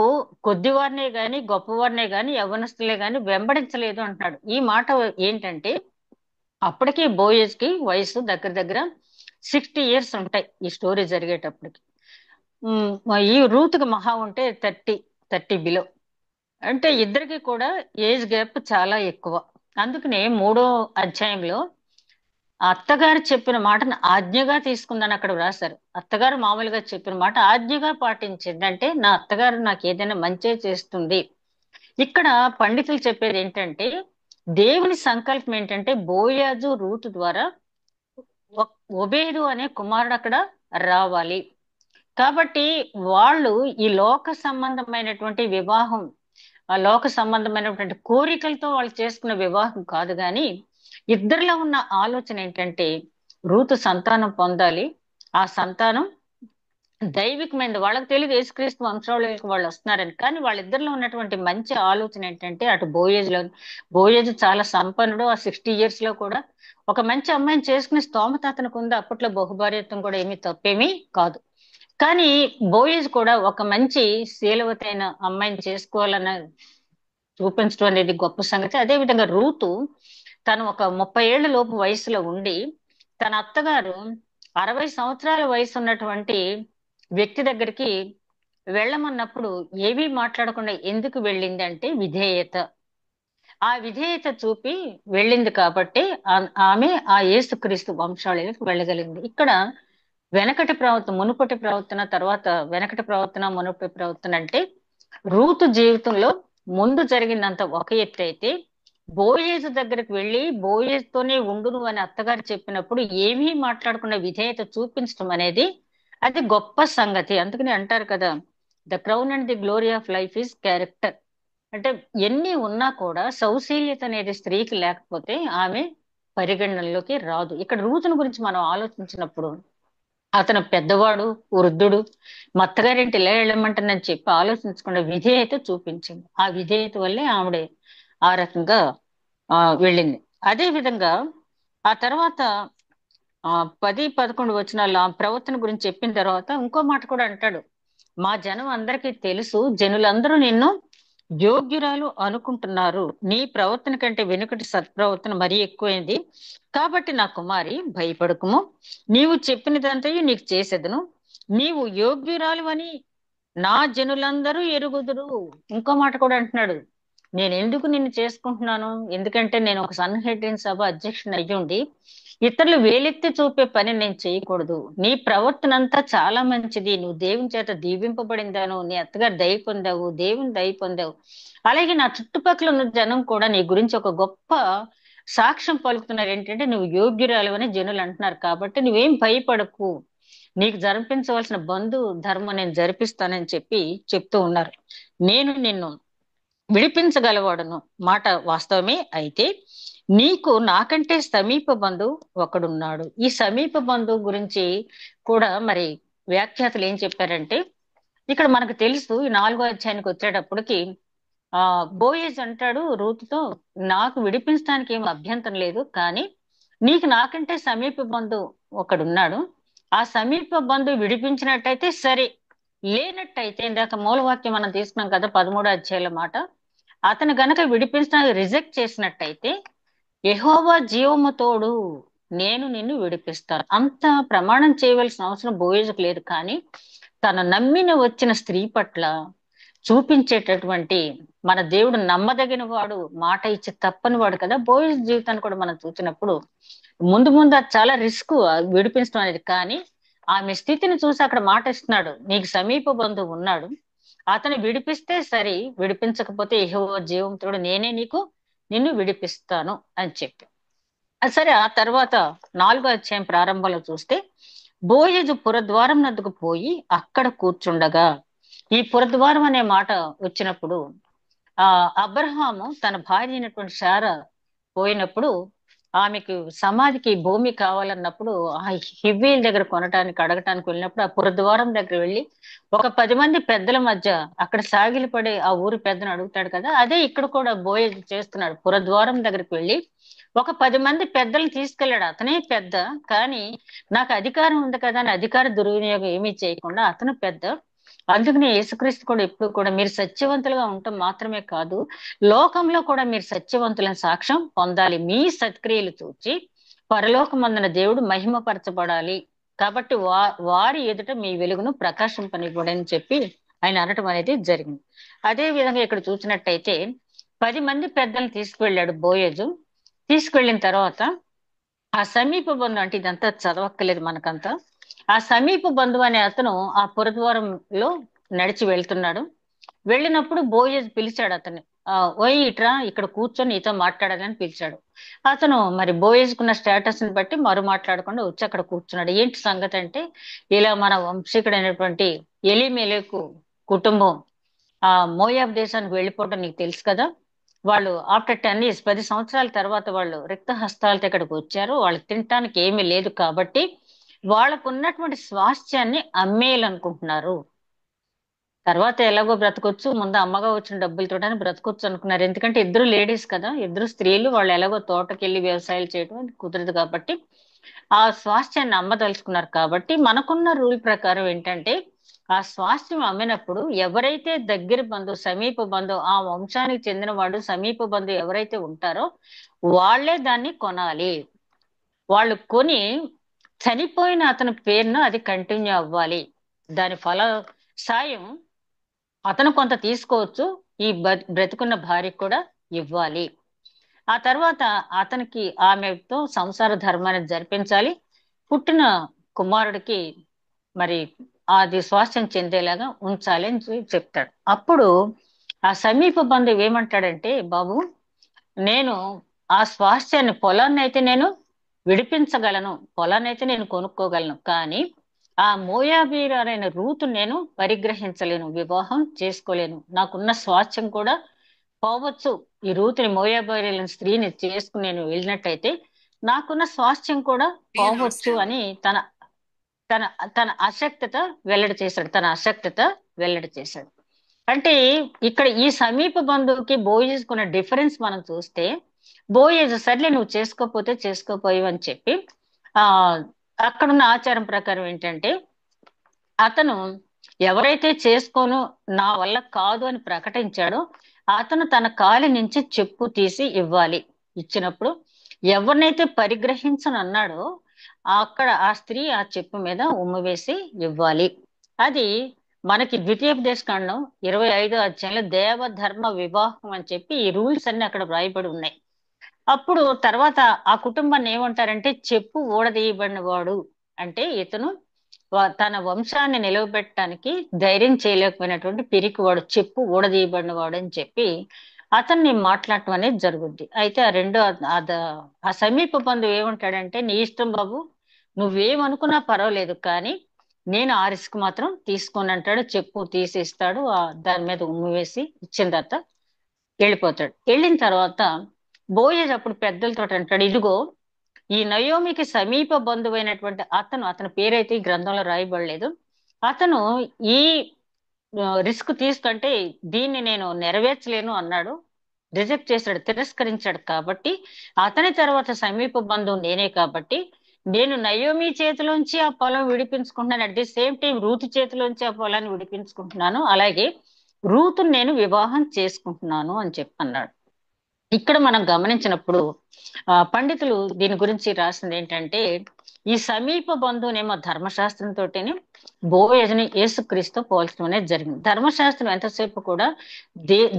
కొద్దివారినే గాని గొప్పవారినే గాని యవ్వనస్తులే గాని వెంబడించలేదు అంటున్నాడు. ఈ మాట ఏంటంటే, అప్పటికే బోయేజ్ కి వయసు దగ్గర దగ్గర 60 years ఉంటాయి ఈ స్టోరీ జరిగేటప్పటికి. ఈ రూతుకి మహా ఉంటే 30 బిలో, అంటే ఇద్దరికి కూడా ఏజ్ గ్యాప్ చాలా ఎక్కువ. అందుకనే 3వ అధ్యాయంలో అత్తగారు చెప్పిన మాటను ఆజ్ఞగా తీసుకుందని అక్కడ వ్రాసారు. అత్తగారు మామూలుగా చెప్పిన మాట ఆజ్ఞగా పాటించింది, అంటే నా అత్తగారు నాకు ఏదైనా మంచి చేస్తుంది. ఇక్కడ పండితులు చెప్పేది ఏంటంటే, దేవుని సంకల్పం ఏంటంటే బోయాజు రూతు ద్వారా ఒబేదు అనే కుమారుడు అక్కడ రావాలి. కాబట్టి వాళ్ళు ఈ లోక సంబంధమైనటువంటి వివాహం, ఆ లోక సంబంధమైనటువంటి కోరికలతో వాళ్ళు చేసుకున్న వివాహం కాదు. కానీ ఇద్దరిలో ఉన్న ఆలోచన ఏంటంటే రూతు సంతానం పొందాలి, ఆ సంతానం దైవికమైనది. వాళ్ళకి తెలియదు యేసుక్రీస్తు వంశావళికి వాళ్ళు వస్తున్నారని. కానీ వాళ్ళిద్దరిలో ఉన్నటువంటి మంచి ఆలోచన ఏంటంటే అటు బోయేజ్ చాలా సంపన్నుడు. ఆ 60 years లో కూడా ఒక మంచి అమ్మాయిని చేసుకునే స్తోమత అతనికి ఉంది. అప్పట్లో బహుభార్యత్వం కూడా ఏమీ తప్పేమీ కాదు. కానీ బోయేజ్ కూడా ఒక మంచి శీలవతైన అమ్మాయిని చేసుకోవాలన్న చూపించడం అనేది గొప్ప సంగతి. అదే విధంగా రూతు తను ఒక 30 ఏళ్ల లోపు వయసులో ఉండి తన అత్తగారు 60 సంవత్సరాల వయసు ఉన్నటువంటి వ్యక్తి దగ్గరికి వెళ్ళమన్నప్పుడు ఏమీ మాట్లాడకుండా ఎందుకు వెళ్ళింది అంటే విధేయత. ఆ విధేయత చూపి వెళ్ళింది కాబట్టి ఆమె ఆ యేసుక్రీస్తు వంశావళికి వెళ్ళగలిగింది. ఇక్కడ వెనకటి ప్రవర్తన, మునుపటి ప్రవర్తన, తర్వాత వెనకటి ప్రవర్తన, మునుపటి ప్రవర్తన అంటే రూతు జీవితంలో ముందు జరిగిందంత ఒక ఎత్తు అయితే బోయేజు దగ్గరికి వెళ్ళి బోయేజుతోనే ఉండును అని అత్తగారు చెప్పినప్పుడు ఏమీ మాట్లాడకుండా విధేయత చూపించడం అనేది అది గొప్ప సంగతి. అందుకని అంటారు కదా, the crown and the glory of life is character. అంటే ఎన్ని ఉన్నా కూడా సౌశీల్యత అనేది స్త్రీకి లేకపోతే ఆమె పరిగణనలోకి రాదు. ఇక్కడ రూతుని గురించి మనం ఆలోచించినప్పుడు అతను పెద్దవాడు, వృద్ధుడు, మా అత్తగారింటి ఇలా వెళ్ళమంటానని చెప్పి ఆలోచించకుండా విధేయత చూపించింది. ఆ విధేయత వల్లే ఆవిడ ఆ రకంగా వెళ్ళింది. అదే విధంగా ఆ తర్వాత 10-11 వచనాల్లో ఆ ప్రవర్తన గురించి చెప్పిన తర్వాత ఇంకో మాట కూడా అంటాడు. మా జనం అందరికీ తెలుసు, జనులందరూ నిన్ను యోగ్యురాలు అనుకుంటున్నారు. నీ ప్రవర్తన కంటే వెనుకటి సత్ప్రవర్తన మరీ ఎక్కువైంది. కాబట్టి నా కుమారి భయపడకుము, నీవు చెప్పినదంతయు నీకు చేసేదను. నీవు యోగ్యురాలు అని నా జనులందరూ ఎరుగుదురు. ఇంకో మాట కూడా అంటున్నాడు, నేను ఎందుకు నిన్ను చేసుకుంటున్నాను, ఎందుకంటే నేను ఒక సన్హెడ్రిన్ సభ అధ్యక్షుని అయ్యుండి ఇతరులు వేలెత్తి చూపే పని నేను చేయకూడదు. నీ ప్రవర్తన అంతా చాలా మంచిది, నువ్వు దేవుని చేత దీవింపబడిందాను, నీ అత్తగారు దయ పొందావు, దేవుని దయ పొందావు. అలాగే నా చుట్టుపక్కల ఉన్న జనం కూడా నీ గురించి ఒక గొప్ప సాక్ష్యం పలుకుతున్నారు. ఏంటంటే నువ్వు యోగ్యురాలు అని జనులు అంటున్నారు. కాబట్టి నువ్వేం భయపడకు, నీకు జరిపించవలసిన బంధు ధర్మం నేను జరిపిస్తానని చెప్పి చెప్తూ ఉన్నారు. నేను నిన్ను విడిపించగలవాడును మాట వాస్తవమే. అయితే నీకు నాకంటే సమీప బంధువు ఒకడున్నాడు. ఈ సమీప బంధువు గురించి కూడా మరి వ్యాఖ్యాతలు ఏం చెప్పారంటే, ఇక్కడ మనకు తెలుసు ఈ 4వ అధ్యాయానికి వచ్చేటప్పటికి బోయేజ్ అంటాడు రూతుతో, నాకు విడిపించడానికి ఏం అభ్యంతరం లేదు, కానీ నీకు నాకంటే సమీప బంధువు ఒకడున్నాడు. ఆ సమీప బంధువు విడిపించినట్టయితే సరే, లేనట్టయితే ఇందాక మూలవాక్యం మనం తీసుకున్నాం కదా 13వ అధ్యాయుల మాట, అతను గనక విడిపించడానికి రిజెక్ట్ చేసినట్టయితే యెహోవా జీవము తోడు, నేను నిన్ను విడిపిస్తాను. అంత ప్రమాణం చేయవలసిన అవసరం బోయేజుకు లేదు. కానీ తను నమ్మిన వచ్చిన స్త్రీ పట్ల చూపించేటటువంటి మన దేవుడు నమ్మదగిన వాడు, మాట ఇచ్చి తప్పని వాడు కదా. బోయేజు జీవితాన్ని కూడా మనం చూసినప్పుడు ముందు అది చాలా రిస్క్ విడిపించడం అనేది. కానీ ఆమె స్థితిని చూసి అక్కడ మాట ఇస్తున్నాడు, నీకు సమీప బంధువు ఉన్నాడు, అతను విడిపిస్తే సరి, విడిపించకపోతే యెహోవా జీవంతోడు నేనే నిన్ను విడిపిస్తాను అని చెప్పి. సరే, ఆ తర్వాత 4వ అధ్యాయం ప్రారంభంలో చూస్తే బోయేజు పురద్వారం నద్దుకు పోయి అక్కడ కూర్చుండగా, ఈ పురద్వారం అనే మాట వచ్చినప్పుడు అబ్రహాము తన భార్య అయినటువంటి శారా పోయినప్పుడు ఆమెకు సమాధికి భూమి కావాలన్నప్పుడు ఆ హివ్వీల దగ్గర కొనటానికి అడగటానికి వెళ్ళినప్పుడు ఆ పురద్వారం దగ్గర వెళ్ళి ఒక 10 మంది పెద్దల మధ్య అక్కడ సాగిలపడే ఆ ఊరి పెద్దను అడుగుతాడు కదా. అదే ఇక్కడ కూడా బోయేజు చేస్తున్నాడు. పురద్వారం దగ్గరికి వెళ్ళి ఒక 10 మంది పెద్దలను తీసుకెళ్ళాడు. అతనే పెద్ద, కానీ నాకు అధికారం ఉంది కదా అని అధికార దుర్వినియోగం ఏమీ చేయకుండా అతను పెద్ద. అందుకని యేసుక్రీస్తు కూడా ఎప్పుడు కూడా మీరు సత్యవంతులుగా ఉండటం మాత్రమే కాదు, లోకంలో కూడా మీరు సత్యవంతులను సాక్ష్యం పొందాలి. మీ సత్క్రియలు చూచి పరలోకమందున దేవుడు మహిమపరచబడాలి. కాబట్టి వారి ఎదుట మీ వెలుగును ప్రకాశింపనివ్వడని అని చెప్పి ఆయన అనటం అనేది జరిగింది. అదే విధంగా ఇక్కడ చూసినట్టయితే 10 మంది పెద్దలను తీసుకువెళ్ళాడు బోయేజు. తీసుకువెళ్ళిన తర్వాత ఆ సమీప బంధువు, అంటే ఇదంతా చదవక్కర్లేదు మనకంతా, ఆ సమీప బంధువు అనే అతను ఆ పురద్వారంలో నడిచి వెళ్తున్నాడు. వెళ్ళినప్పుడు బోయేజు పిలిచాడు అతన్ని, ఓయ్ ఇట్రా, ఇక్కడ కూర్చొని నీతో మాట్లాడాలని పిలిచాడు. అతను మరి బోయేజ్కున్న స్టేటస్ ని బట్టి మరు మాట్లాడకుండా వచ్చి అక్కడ కూర్చున్నాడు. ఏంటి సంగతి అంటే, ఇలా మన వంశీకుడైనటువంటి ఎలీమెలెకు కుటుంబం ఆ మోయాబ్ దేశానికి వెళ్ళిపోవడం నీకు తెలుసు కదా. వాళ్ళు ఆఫ్టర్ 10 years 10 సంవత్సరాల తర్వాత వాళ్ళు రిక్త హస్తాలతో ఇక్కడికి వచ్చారు. వాళ్ళకి తినటానికి ఏమీ లేదు కాబట్టి వాళ్ళకు ఉన్నటువంటి స్వాస్థ్యాన్ని అమ్మేయాలనుకుంటున్నారు. తర్వాత ఎలాగో బ్రతకొచ్చు, ముందు అమ్మగా వచ్చిన డబ్బులతోటని బ్రతకొచ్చు అనుకున్నారు. ఎందుకంటే ఇద్దరు లేడీస్ కదా, ఇద్దరు స్త్రీలు, వాళ్ళు ఎలాగో తోటకెళ్ళి వ్యవసాయాలు చేయడం అది కుదరదు కాబట్టి ఆ స్వాస్థ్యాన్ని అమ్మదలుచుకున్నారు. కాబట్టి మనకున్న రూల్ ప్రకారం ఏంటంటే, ఆ స్వాస్థ్యం అమ్మినప్పుడు ఎవరైతే దగ్గర బంధువు, సమీప బంధువు, ఆ వంశానికి చెందినవాడు, సమీప బంధువు ఎవరైతే ఉంటారో వాళ్ళే దాన్ని కొనాలి. వాళ్ళు కొని చనిపోయిన అతని పేరున అది కంటిన్యూ అవ్వాలి. దాని ఫల సాయం అతను కొంత తీసుకోవచ్చు, ఈ బ్రతుకున్న భార్యకు కూడా ఇవ్వాలి. ఆ తర్వాత అతనికి ఆమెతో సంసార ధర్మాన్ని జరిపించాలి. పుట్టిన కుమారుడికి మరి అది స్వాస్థ్యం చెందేలాగా ఉంచాలి అని చెప్తాడు. అప్పుడు ఆ సమీప బంధువు ఏమంటాడంటే, బాబు నేను ఆ స్వాస్థ్యాన్ని, పొలాన్ని అయితే నేను విడిపించగలను, పొలాన్ని అయితే నేను కొనుక్కోగలను, కానీ ఆ మోయాబీరాలైన రూతు నేను పరిగ్రహించలేను, వివాహం చేసుకోలేను. నాకున్న స్వాస్థ్యం కూడా పోవచ్చు. ఈ రూతుని, మోయాబీరాలైన స్త్రీని చేసుకుని నేను వెళ్ళినట్టయితే నాకున్న స్వాస్థ్యం కూడా పోవచ్చు అని తన తన తన అశక్తత వెల్లడి చేశాడు. వెల్లడి చేశాడు. అంటే ఇక్కడ ఈ సమీప బంధువుకి బోయేజ్కున్న డిఫరెన్స్ మనం చూస్తే, బోయేజ్ సర్లే నువ్వు చేసుకోపోతే చేసుకోపోయి అని చెప్పి ఆ అక్కడున్న ఆచారం ప్రకారం ఏంటంటే, అతను ఎవరైతే చేసుకోను, నా వల్ల కాదు అని ప్రకటించాడో అతను తన కాలి నుంచి చెప్పు తీసి ఇవ్వాలి. ఇచ్చినప్పుడు ఎవరినైతే పరిగ్రహించనన్నాడో అక్కడ ఆ స్త్రీ ఆ చెప్పు మీద ఉమ్ము వేసి ఇవ్వాలి. అది మనకి ద్వితీయోపదేశకాండం 25వ అధ్యాయంలో దేవధర్మ వివాహం అని చెప్పి ఈ రూల్స్ అన్ని అక్కడ వ్రాయబడి ఉన్నాయి. అప్పుడు తర్వాత ఆ కుటుంబాన్ని ఏమంటారంటే, చెప్పు ఊడదీయబడిన వాడు. అంటే ఇతను తన వంశాన్ని నిలవబెట్టడానికి ధైర్యం చేయలేకపోయినటువంటి పిరికివాడు, చెప్పు ఊడదీయబడిన వాడు అని చెప్పి అతన్ని మాట్లాడటం అనేది జరుగుద్ది. అయితే ఆ రెండో ఆ సమీప బంధువు ఏమంటాడంటే, నీ ఇష్టం బాబు, నువ్వేమనుకున్నా పర్వాలేదు, కానీ నేను ఆ రిస్క్ మాత్రం తీసుకోను అంటాడు. చెప్పు తీసి ఇస్తాడు. దాని మీద ఉమ్ము వేసి ఇచ్చిన తర్వాత వెళ్ళిపోతాడు. వెళ్ళిన తర్వాత బోయేజ్ అప్పుడు పెద్దలతో అంటాడు, ఇదిగో ఈ నయోమికి సమీప బంధువైనటువంటి అతని పేరైతే ఈ గ్రంథంలో రాయబడలేదు, అతను ఈ రిస్క్ తీసుకుంటే దీన్ని నేను నెరవేర్చలేను అన్నాడు. రిజెక్ట్ చేశాడు, తిరస్కరించాడు. కాబట్టి అతని తర్వాత సమీప బంధువు నేనే కాబట్టి నేను నయోమి చేతిలోంచి ఆ పొలం విడిపించుకుంటున్నాను. At the same time Ruth చేతిలోంచి ఆ పొలాన్ని విడిపించుకుంటున్నాను. అలాగే రూతుని నేను వివాహం చేసుకుంటున్నాను అని చెప్పి అన్నాడు. ఇక్కడ మనం గమనించినప్పుడు పండితులు దీని గురించి రాసింది ఏంటంటే, ఈ సమీప బంధువునేమో ధర్మశాస్త్రంతోటిని, బోయేజ్ని యేసుక్రీస్తు పోల్చడం అనేది జరిగింది. ధర్మశాస్త్రం ఎంతసేపు కూడా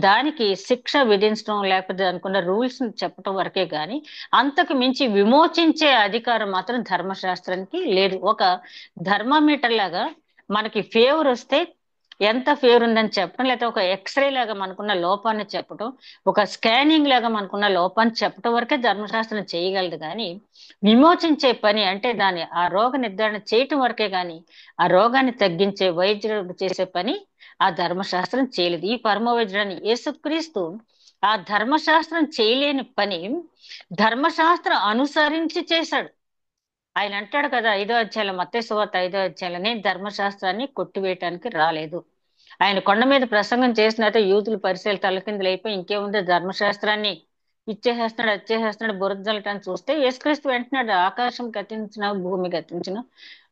దానికి శిక్ష విధించడం, లేకపోతే అనుకున్న రూల్స్ చెప్పడం వరకే గాని అంతకు మించి విమోచించే అధికారం మాత్రం ధర్మశాస్త్రానికి లేదు. ఒక థర్మామీటర్ లాగా మనకి ఫేవర్ వస్తే ఎంత ఫేవర్ ఉందని చెప్పడం, లేకపోతే ఒక ఎక్స్రే లాగా మనకున్న లోపాన్ని చెప్పడం, ఒక స్కానింగ్ లాగా మనకున్న లోపాన్ని చెప్పడం వరకే ధర్మశాస్త్రం చేయగలదు. కానీ విమోచించే పని అంటే ఆ రోగ నిర్ధారణ చేయటం వరకే గాని ఆ రోగాన్ని తగ్గించే వైద్యుడు చేసే పని ఆ ధర్మశాస్త్రం చేయలేదు. ఈ పరమ వైద్యుడని యేసుక్రీస్తు ఆ ధర్మశాస్త్రం చేయలేని పని ధర్మశాస్త్రం అనుసరించి చేశాడు. ఆయన అంటాడు కదా 5వ అధ్యాయంలో, మత్తయి సువార్త 5వ అధ్యాయంలో, నేను ధర్మశాస్త్రాన్ని కొట్టివేయటానికి రాలేదు. ఆయన కొండ మీద ప్రసంగం చేసినట్టే యూదులు పరిశీలి తలకిందులు అయిపోయి ఇంకేముంది ధర్మశాస్త్రాన్ని ఇచ్చేసేస్తున్నాడు, వచ్చేసేస్తున్నాడు, బురద జల్లటాన్ని చూస్తే యేసుక్రీస్తు వెంటనే ఆకాశం గతించిన, భూమి గతించిన,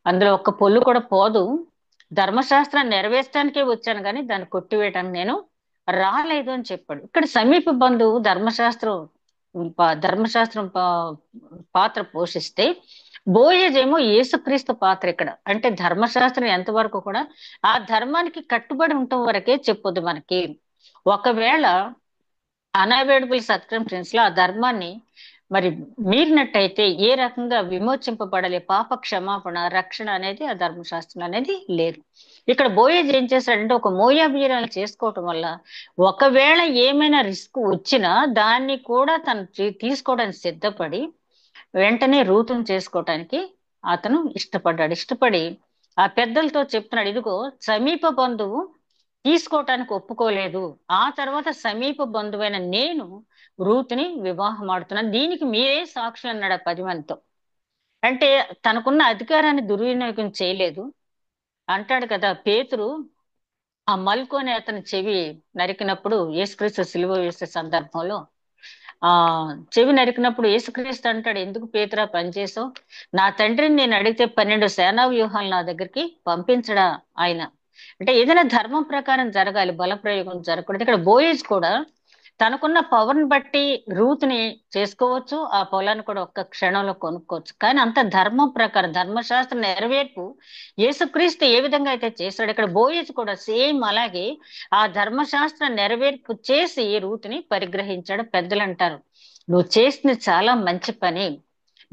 అందులో ఒక్క పొల్లు కూడా పోదు, ధర్మశాస్త్రాన్ని నెరవేర్చడానికే వచ్చాను కానీ దాన్ని కొట్టివేయటానికి నేను రాలేదు అని చెప్పాడు. ఇక్కడ సమీప బంధువు ధర్మశాస్త్రం పాత్ర పోషిస్తే, బోయేజ్ ఏమో యేసుక్రీస్తు పాత్ర ఇక్కడ. అంటే ధర్మశాస్త్రం ఎంతవరకు కూడా ఆ ధర్మానికి కట్టుబడి ఉండటం వరకే చెప్పొద్దు మనకి. ఒకవేళ అన్అవాయిడబుల్ సర్కమ్స్టెన్స్ లో ఆ ధర్మాన్ని మరి మీరినట్టయితే ఏ రకంగా విమోచింపబడాలి, పాప క్షమాపణ, రక్షణ అనేది ఆ ధర్మశాస్త్రం అనేది లేదు. ఇక్కడ బోయేజ్ ఏం చేశాడంటే ఒక మోయాబీయురాలు చేసుకోవటం వల్ల ఒకవేళ ఏమైనా రిస్క్ వచ్చినా దాన్ని కూడా తను తీసుకోవడానికి సిద్ధపడి వెంటనే రూతును చేసుకోవటానికి అతను ఇష్టపడి ఆ పెద్దలతో చెప్తున్నాడు, ఇదిగో సమీప బంధువు తీసుకోవటానికి ఒప్పుకోలేదు, ఆ తర్వాత సమీప బంధువైన నేను రూతుని వివాహం ఆడుతున్నాను, దీనికి మీరే సాక్షి అన్నాడు ఆ 10 మందితో. అంటే తనకున్న అధికారాన్ని దుర్వినియోగం చేయలేదు. అంటాడు కదా పేతురు, ఆ మల్కోని అతని చెవి నరికినప్పుడు యేసుక్రీస్తు సిలువ వేసే సందర్భంలో ఆ చెవి నరికినప్పుడు యేసుక్రీస్తు అంటాడు, ఎందుకు పేతురా పనిచేసావు, నా తండ్రిని నేను అడిగితే 12 సేనా వ్యూహాలు నా దగ్గరికి పంపించడా ఆయన. అంటే ఏదైనా ధర్మం ప్రకారం జరగాలి, బల ప్రయోగం జరగకూడదు. ఇక్కడ బోయేజ్ కూడా తనకున్న పవర్ని బట్టి రూత్ని చేసుకోవచ్చు, ఆ పొలాన్ని కూడా ఒక్క క్షణంలో కొనుక్కోవచ్చు. కానీ అంత ధర్మం ప్రకారం ధర్మశాస్త్ర నెరవేర్పు యేసుక్రీస్తు ఏ విధంగా అయితే చేశాడు, ఇక్కడ బోయేజ్ కూడా సేమ్ అలాగే ఆ ధర్మశాస్త్ర నెరవేర్పు చేసి రూత్ని పరిగ్రహించాడు. పెద్దలు అంటారు, నువ్వు చేసింది చాలా మంచి పని,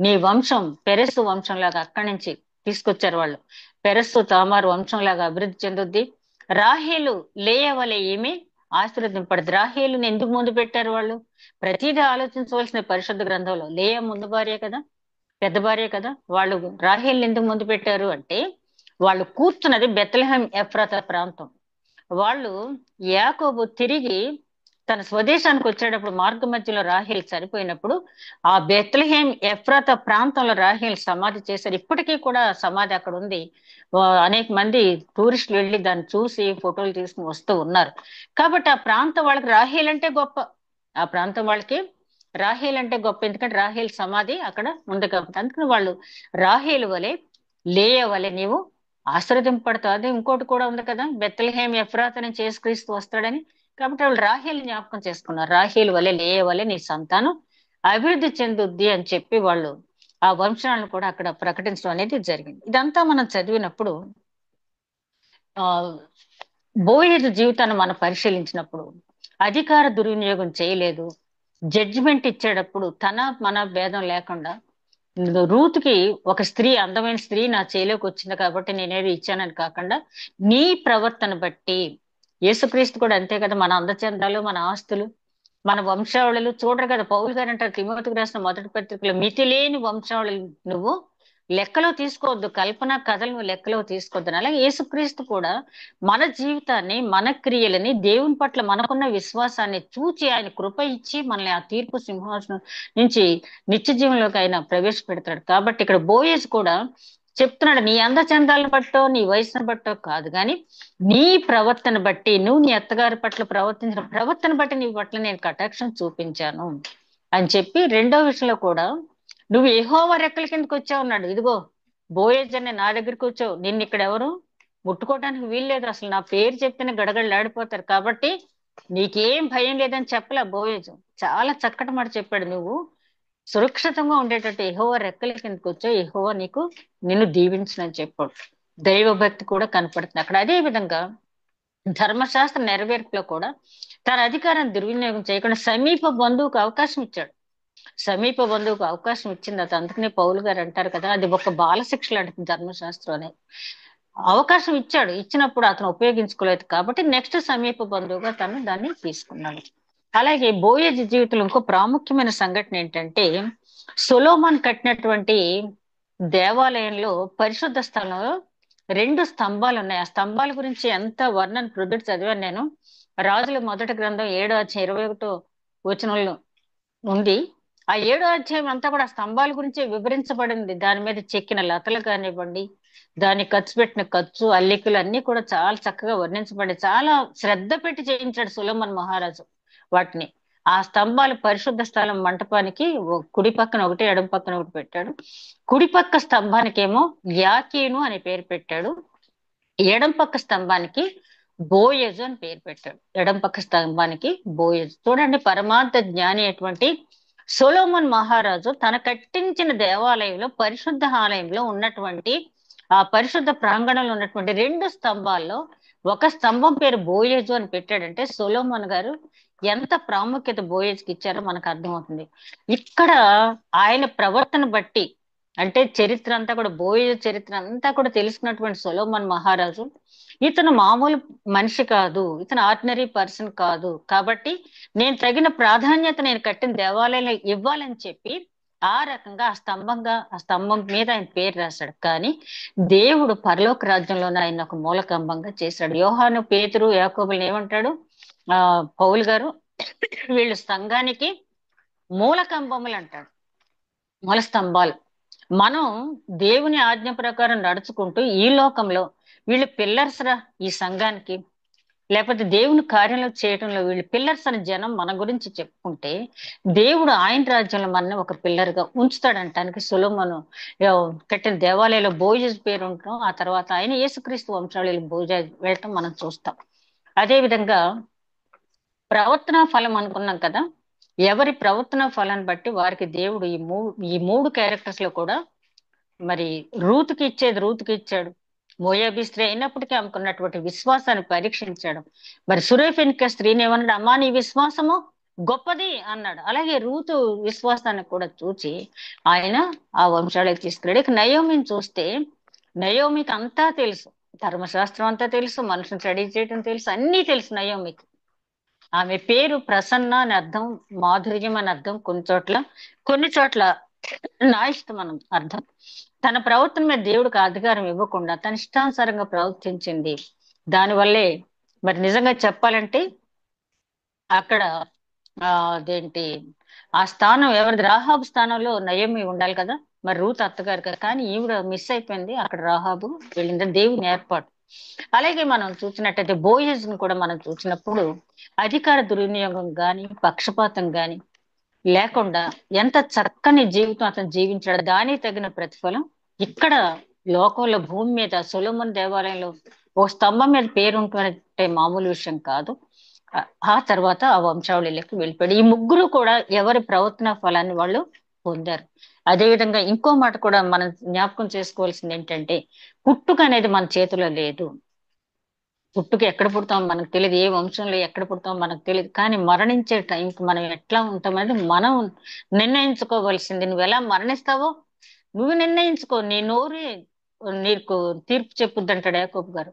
నీ వంశం పెరెస్సు వంశంలాగా అక్కడి నుంచి తీసుకొచ్చారు వాళ్ళు, పెరెస్సు తామారు వంశంలాగా అభివృద్ధి చెందుద్ది. రాహేలు లేయ వలె ఏమి ఆశీర్వదింపడదు. రాహేలుని ఎందుకు ముందు పెట్టారు వాళ్ళు? ప్రతిదీ ఆలోచించవలసిన పరిశుద్ధ గ్రంథంలో లేయ ముందు భార్య కదా, పెద్ద భార్య కదా. వాళ్ళు రాహేల్ని ఎందుకు ముందు పెట్టారు అంటే వాళ్ళు కూర్చున్నది బెత్లెహేం ఎఫ్రాతా ప్రాంతం. వాళ్ళు యాకోబు తిరిగి తన స్వదేశానికి వచ్చేటప్పుడు మార్గ మధ్యలో రాహేల్ చనిపోయినప్పుడు ఆ బెత్లెహేం ఎఫ్రాతా ప్రాంతంలో రాహేల్ సమాధి చేశారు. ఇప్పటికీ కూడా సమాధి అక్కడ ఉంది. అనేక మంది టూరిస్టులు వెళ్ళి దాన్ని చూసి ఫోటోలు తీసుకుని వస్తూ ఉన్నారు. కాబట్టి ఆ ప్రాంతం వాళ్ళకి రాహేల్ అంటే గొప్ప, ఆ ప్రాంతం వాళ్ళకి రాహేల్ అంటే గొప్ప, ఎందుకంటే రాహేల్ సమాధి అక్కడ ఉంది కాబట్టి. అందుకని వాళ్ళు రాహేలు వలె లేయ వలె నీవు ఆశీర్వదింపడతావు. అది ఇంకోటి కూడా ఉంది కదా, బెత్లెహేం ఎఫ్రాతా నుంచి యేసుక్రీస్తు వస్తాడని. కాబట్టి వాళ్ళు రాహేలు జ్ఞాపకం చేసుకున్నారు, రాహేలు వలె లేయ వలె నీ సంతానం అభివృద్ధి చెందుద్ది అని చెప్పి వాళ్ళు ఆ వంశాలను కూడా అక్కడ ప్రకటించడం అనేది జరిగింది. ఇదంతా మనం చదివినప్పుడు ఆ బోయేజు జీవితాన్ని మనం పరిశీలించినప్పుడు అధికార దుర్వినియోగం చేయలేదు, జడ్జిమెంట్ ఇచ్చేటప్పుడు తన మన భేదం లేకుండా రూత్కి ఒక స్త్రీ, అందమైన స్త్రీ నా చేలోకి వచ్చింది కాబట్టి నేనేది ఇచ్చానని కాకుండా నీ ప్రవర్తన బట్టి, యేసుక్రీస్తు కూడా అంతే కదా, మన అందచందాలు, మన ఆస్తులు, మన వంశావళులు చూడరు కదా. పౌలు గారు అంటారు తిమోతికి రాసిన మొదటి పత్రికలో, మితిలేని వంశావళులు నువ్వు లెక్కలో తీసుకోవద్దు, కల్పన కథలు నువ్వు లెక్కలో తీసుకోవద్దు. అలాగే యేసుక్రీస్తు కూడా మన జీవితాన్ని, మన క్రియలని, దేవుని పట్ల మనకున్న విశ్వాసాన్ని చూచి ఆయన కృప ఇచ్చి మనల్ని ఆ తీర్పు సింహాసనం నుంచి నిత్య జీవంలోకి ఆయన ప్రవేశపెడతాడు. కాబట్టి ఇక్కడ బోయేజ్ కూడా చెప్తున్నాడు, నీ అందచందాలను బట్టో నీ వయసును బట్టో కాదు, కానీ నీ ప్రవర్తన బట్టి, నువ్వు నీ అత్తగారి పట్ల ప్రవర్తించిన ప్రవర్తన బట్టి నీ పట్ల నేను కటాక్షం చూపించాను అని చెప్పి. రెండో విషయంలో కూడా నువ్వు యెహోవా రెక్కల కిందకి వచ్చావు అన్నాడు. ఇదిగో బోయేజ్ అనే నా దగ్గరికి వచ్చావు, నిన్ను ఇక్కడ ఎవరు ముట్టుకోవడానికి వీల్లేదు, అసలు నా పేరు చెప్తేనే గడగడలాడిపోతారు, కాబట్టి నీకేం భయం లేదని చెప్పలే బోయేజ్. చాలా చక్కటి మాట చెప్పాడు, నువ్వు సురక్షితంగా ఉండేటట్టు యెహోవా రెక్కల కిందకి వచ్చావు, యెహోవా నీకు నిన్ను దీవించునని చెప్పాడు. దైవభక్తి కూడా కనపడుతుంది అక్కడ. అదే విధంగా ధర్మశాస్త్ర నెరవేర్పులో కూడా తన అధికారాన్ని దుర్వినియోగం చేయకుండా సమీప బంధువుకు అవకాశం ఇచ్చాడు. సమీప బంధువుకు అవకాశం ఇచ్చింది అది. అందుకనే పౌలు గారు అంటారు కదా, అది ఒక బాల శిక్ష లాంటిది ధర్మశాస్త్రం అనేది. అవకాశం ఇచ్చాడు, ఇచ్చినప్పుడు అతను ఉపయోగించుకోలేదు కాబట్టి నెక్స్ట్ సమీప బంధువుగా తను దాన్ని తీసుకున్నాడు. అలాగే బోయేజ్ జీవితంలో ఇంకో ప్రాముఖ్యమైన సంఘటన ఏంటంటే, సొలొమోన్ కట్టినటువంటి దేవాలయంలో పరిశుద్ధ స్థలంలో 2 స్తంభాలు ఉన్నాయి. ఆ స్తంభాల గురించి ఎంత వర్ణన ప్రొద్దుట చదివాను నేను. రాజుల మొదటి గ్రంథం 7వ అధ్యాయం 21వ వచనంలో ఉంది. ఆ 7వ అధ్యాయం అంతా కూడా స్తంభాల గురించి వివరించబడింది. దాని మీద చెక్కిన లతలు కానివ్వండి, దాన్ని ఖర్చు పెట్టిన ఖర్చు, అల్లికలు అన్ని కూడా చాలా చక్కగా వర్ణించబడి, చాలా శ్రద్ధ పెట్టి చేయించాడు సొలొమోన్ మహారాజు వాటిని. ఆ స్తంభాలు పరిశుద్ధ స్థలం మంటపానికి కుడి పక్కన ఒకటి, ఎడమ పక్కన ఒకటి పెట్టాడు. కుడి పక్క స్తంభానికేమో యాకీను అనే పేరు పెట్టాడు, ఎడం పక్క స్తంభానికి బోయేజు అని పేరు పెట్టాడు. ఎడం పక్క స్తంభానికి బోయేజు. చూడండి, పరమార్థ జ్ఞాని అటువంటి సొలొమోన్ మహారాజు తన కట్టించిన దేవాలయంలో, పరిశుద్ధ ఆలయంలో ఉన్నటువంటి ఆ పరిశుద్ధ ప్రాంగణంలో ఉన్నటువంటి 2 స్తంభాల్లో ఒక స్తంభం పేరు బోయేజు అని పెట్టాడంటే సొలొమోన్ గారు ఎంత ప్రాముఖ్యత బోయేజ్కి ఇచ్చారో మనకు అర్థమవుతుంది. ఇక్కడ ఆయన ప్రవర్తన బట్టి, అంటే చరిత్ర అంతా కూడా, బోయేజు చరిత్ర అంతా కూడా తెలుసుకున్నటువంటి సొలొమోన్ మహారాజు ఇతను మామూలు మనిషి కాదు, ఇతను ఆర్డినరీ పర్సన్ కాదు, కాబట్టి నేను తగిన ప్రాధాన్యత నేను కట్టిన దేవాలయంలో ఇవ్వాలని చెప్పి ఆ రకంగా ఆ స్తంభం మీద ఆయన పేరు రాశాడు. కానీ దేవుడు పరలోక రాజ్యంలోనే ఆయన ఒక మూలకంబంగా చేశాడు. యోహాను, పేతురు, యాకోబుల్ని ఏమంటాడు పౌలు గారు? వీళ్ళు సంఘానికి మూలకంబములు అంటాడు, మూల స్తంభాలు. మనం దేవుని ఆజ్ఞ ప్రకారం నడుచుకుంటూ ఈ లోకంలో వీళ్ళు పిల్లర్స్ రా ఈ సంఘానికి, లేకపోతే దేవుని కార్యంలో చేయడంలో వీళ్ళు పిల్లర్స్ అని జనం మన గురించి చెప్పుకుంటే, దేవుడు ఆయన రాజ్యంలో మన ఒక పిల్లర్ గా ఉంచుతాడంటానికి సొలొమోను కట్టిన దేవాలయంలో బోయజ్ పేరు ఉండటం, ఆ తర్వాత ఆయన యేసుక్రీస్తు వంశావళిలో బోయజ్ వెళ్ళటం మనం చూస్తాం. అదే విధంగా ప్రవర్తన ఫలం అనుకున్నాం కదా, ఎవరి ప్రవర్తన ఫలాన్ని బట్టి వారికి దేవుడు ఈ మూడు క్యారెక్టర్స్ లో కూడా మరి రూతుకి ఇచ్చాడు. మోయాబీ స్త్రీ అయినప్పటికీ ఆమెకున్నటువంటి విశ్వాసాన్ని పరీక్షించాడు. మరి సురేఫెనిక స్త్రీని ఏమన్నాడు? అమ్మా నీ విశ్వాసము గొప్పది అన్నాడు. అలాగే రూతు విశ్వాసాన్ని కూడా చూచి ఆయన ఆ వంశాలకు తీసుకురాడు. ఇక నయోమిని చూస్తే, నయోమికి అంతా తెలుసు, ధర్మశాస్త్రం అంతా తెలుసు, మనుషుని స్టడీ చేయడం తెలుసు, అన్నీ తెలుసు నయోమికి. ఆమె పేరు ప్రసన్న అని అర్థం, మాధుర్యం అని అర్థం కొన్ని చోట్ల నా ఇష్టం అని అర్థం. తన ప్రవర్తన మీద దేవుడికి అధికారం ఇవ్వకుండా తన ఇష్టానుసారంగా ప్రవర్తించింది. దానివల్లే మరి నిజంగా చెప్పాలంటే అక్కడ అదేంటి ఆ స్థానం ఎవరిది? రాహాబు స్థానంలో నయోమి ఉండాలి కదా, మరి రూత్ అత్తగారు కదా, కానీ ఈవిడ మిస్ అయిపోయింది. అక్కడ రాహాబు వెళ్ళింది, దేవుని ఏర్పాటు. అలాగే మనం చూసినట్టయితే బోయజ్ ను కూడా మనం చూసినప్పుడు అధికార దుర్వినియోగం గాని పక్షపాతం గాని లేకుండా ఎంత చక్కని జీవితం అతను జీవించాడు, దానికి తగిన ప్రతిఫలం ఇక్కడ లోకంలో భూమి మీద సొలొమోన్ దేవాలయంలో ఓ స్తంభం మీద పేరు ఉంటుందంటే మామూలు విషయం కాదు. ఆ తర్వాత ఆ వంశావళిలోకి వెళ్ళిపోయాడు. ఈ ముగ్గురు కూడా ఎవరి ప్రవర్తన ఫలాన్ని వాళ్ళు పొందారు. అదేవిధంగా ఇంకో మాట కూడా మనం జ్ఞాపకం చేసుకోవాల్సింది ఏంటంటే, పుట్టుక అనేది మన చేతిలో లేదు. పుట్టుక ఎక్కడ పుడతాం మనకు తెలియదు, ఏ వంశంలో ఎక్కడ పుడతాం మనకు తెలియదు, కానీ మరణించే టైంకి మనం ఎట్లా ఉంటాం అనేది మనం నిర్ణయించుకోవాల్సింది. నువ్వు ఎలా మరణిస్తావో నువ్వు నిర్ణయించుకో, నీ నోరే నీకు తీర్పు చెప్పుద్ది అంటాడు యాకోబు గారు.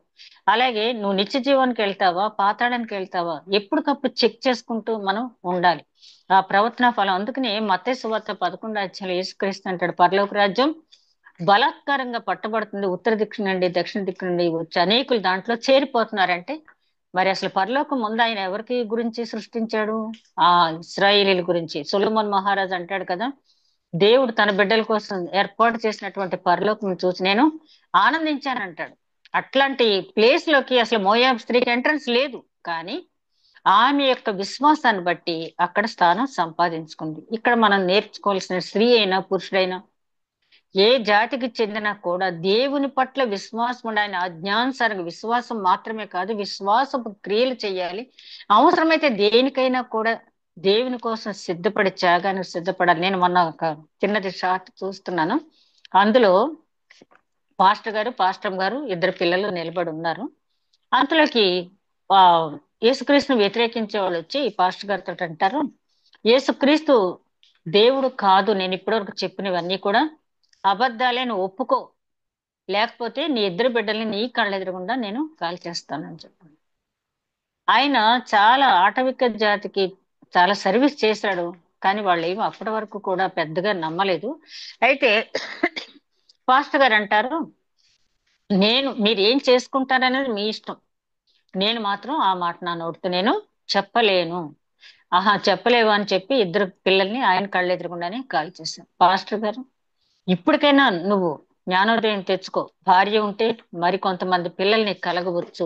అలాగే నువ్వు నిత్య జీవానికి వెళ్తావా పాతాళానికి వెళ్తావా ఎప్పటికప్పుడు చెక్ చేసుకుంటూ మనం ఉండాలి. ఆ ప్రవర్తన ఫలం. అందుకని మత్తయి సువార్త 11వ అధ్యాయంలో యేసుక్రీస్తు అంటాడు, పరలోక రాజ్యం బలాత్కారంగా పట్టబడుతుంది, ఉత్తర దిక్కు నుండి దక్షిణ దిక్కు నుండి వచ్చి అనేకులు దాంట్లో చేరిపోతున్నారంటే, మరి అసలు పరలోకం ముందు ఆయన ఎవరికి గురించి సృష్టించాడు? ఆ ఇశ్రాయేలీల గురించి. సొలొమోన్ మహారాజు అంటాడు కదా, దేవుడు తన బిడ్డల కోసం ఏర్పాటు చేసినటువంటి పరలోకం చూసి నేను ఆనందించానంటాడు. అట్లాంటి ప్లేస్ లోకి అసలు మోయాబ్ స్త్రీకి ఎంట్రన్స్ లేదు, కానీ ఆమె యొక్క విశ్వాసాన్ని బట్టి అక్కడ స్థానం సంపాదించుకుంది. ఇక్కడ మనం నేర్చుకోవాల్సిన, స్త్రీ అయినా పురుషుడైనా ఏ జాతికి చెందినా కూడా దేవుని పట్ల విశ్వాసం ఉండాలి. ఆయన అజ్ఞానుసారంగా విశ్వాసం మాత్రమే కాదు, విశ్వాసపు క్రియలు చేయాలి. అవసరమైతే దేనికైనా కూడా దేవుని కోసం సిద్ధపడి త్యాగానికి సిద్ధపడాలి. నేను మొన్న ఒక చిన్నది షార్ట్ చూస్తున్నాను, అందులో పాస్టర్ గారు ఇద్దరు పిల్లలు నిలబడి ఉన్నారు. అంతలోకి యేసుక్రీస్తును వ్యతిరేకించే వాళ్ళు వచ్చి ఈ పాస్టర్ గారితో అంటారు, యేసుక్రీస్తు దేవుడు కాదు, నేను ఇప్పటివరకు చెప్పినవన్నీ కూడా అబద్ధాలే, నువ్వు ఒప్పుకో, లేకపోతే నీ ఇద్దరు బిడ్డల్ని నీ కళ్ళ ఎదురుగుండా నేను కాల్చేస్తానని చెప్పాను. ఆయన చాలా ఆటవిక జాతికి చాలా సర్వీస్ చేశాడు, కానీ వాళ్ళు ఏమి అప్పటి వరకు కూడా పెద్దగా నమ్మలేదు. అయితే పాస్టర్ గారు అంటారు, మీరు ఏం చేసుకుంటారనేది మీ ఇష్టం, నేను మాత్రం ఆ మాట నా నోటితో నేను చెప్పలేను. చెప్పలేవు అని చెప్పి ఇద్దరు పిల్లల్ని ఆయన కళ్ళ ఎదురుగుండానే కాల్చేశాను. పాస్టర్ గారు, ఇప్పటికైనా నువ్వు జ్ఞానోదయం తెచ్చుకో, భార్య ఉంటే మరి కొంతమంది పిల్లల్ని కలగవచ్చు.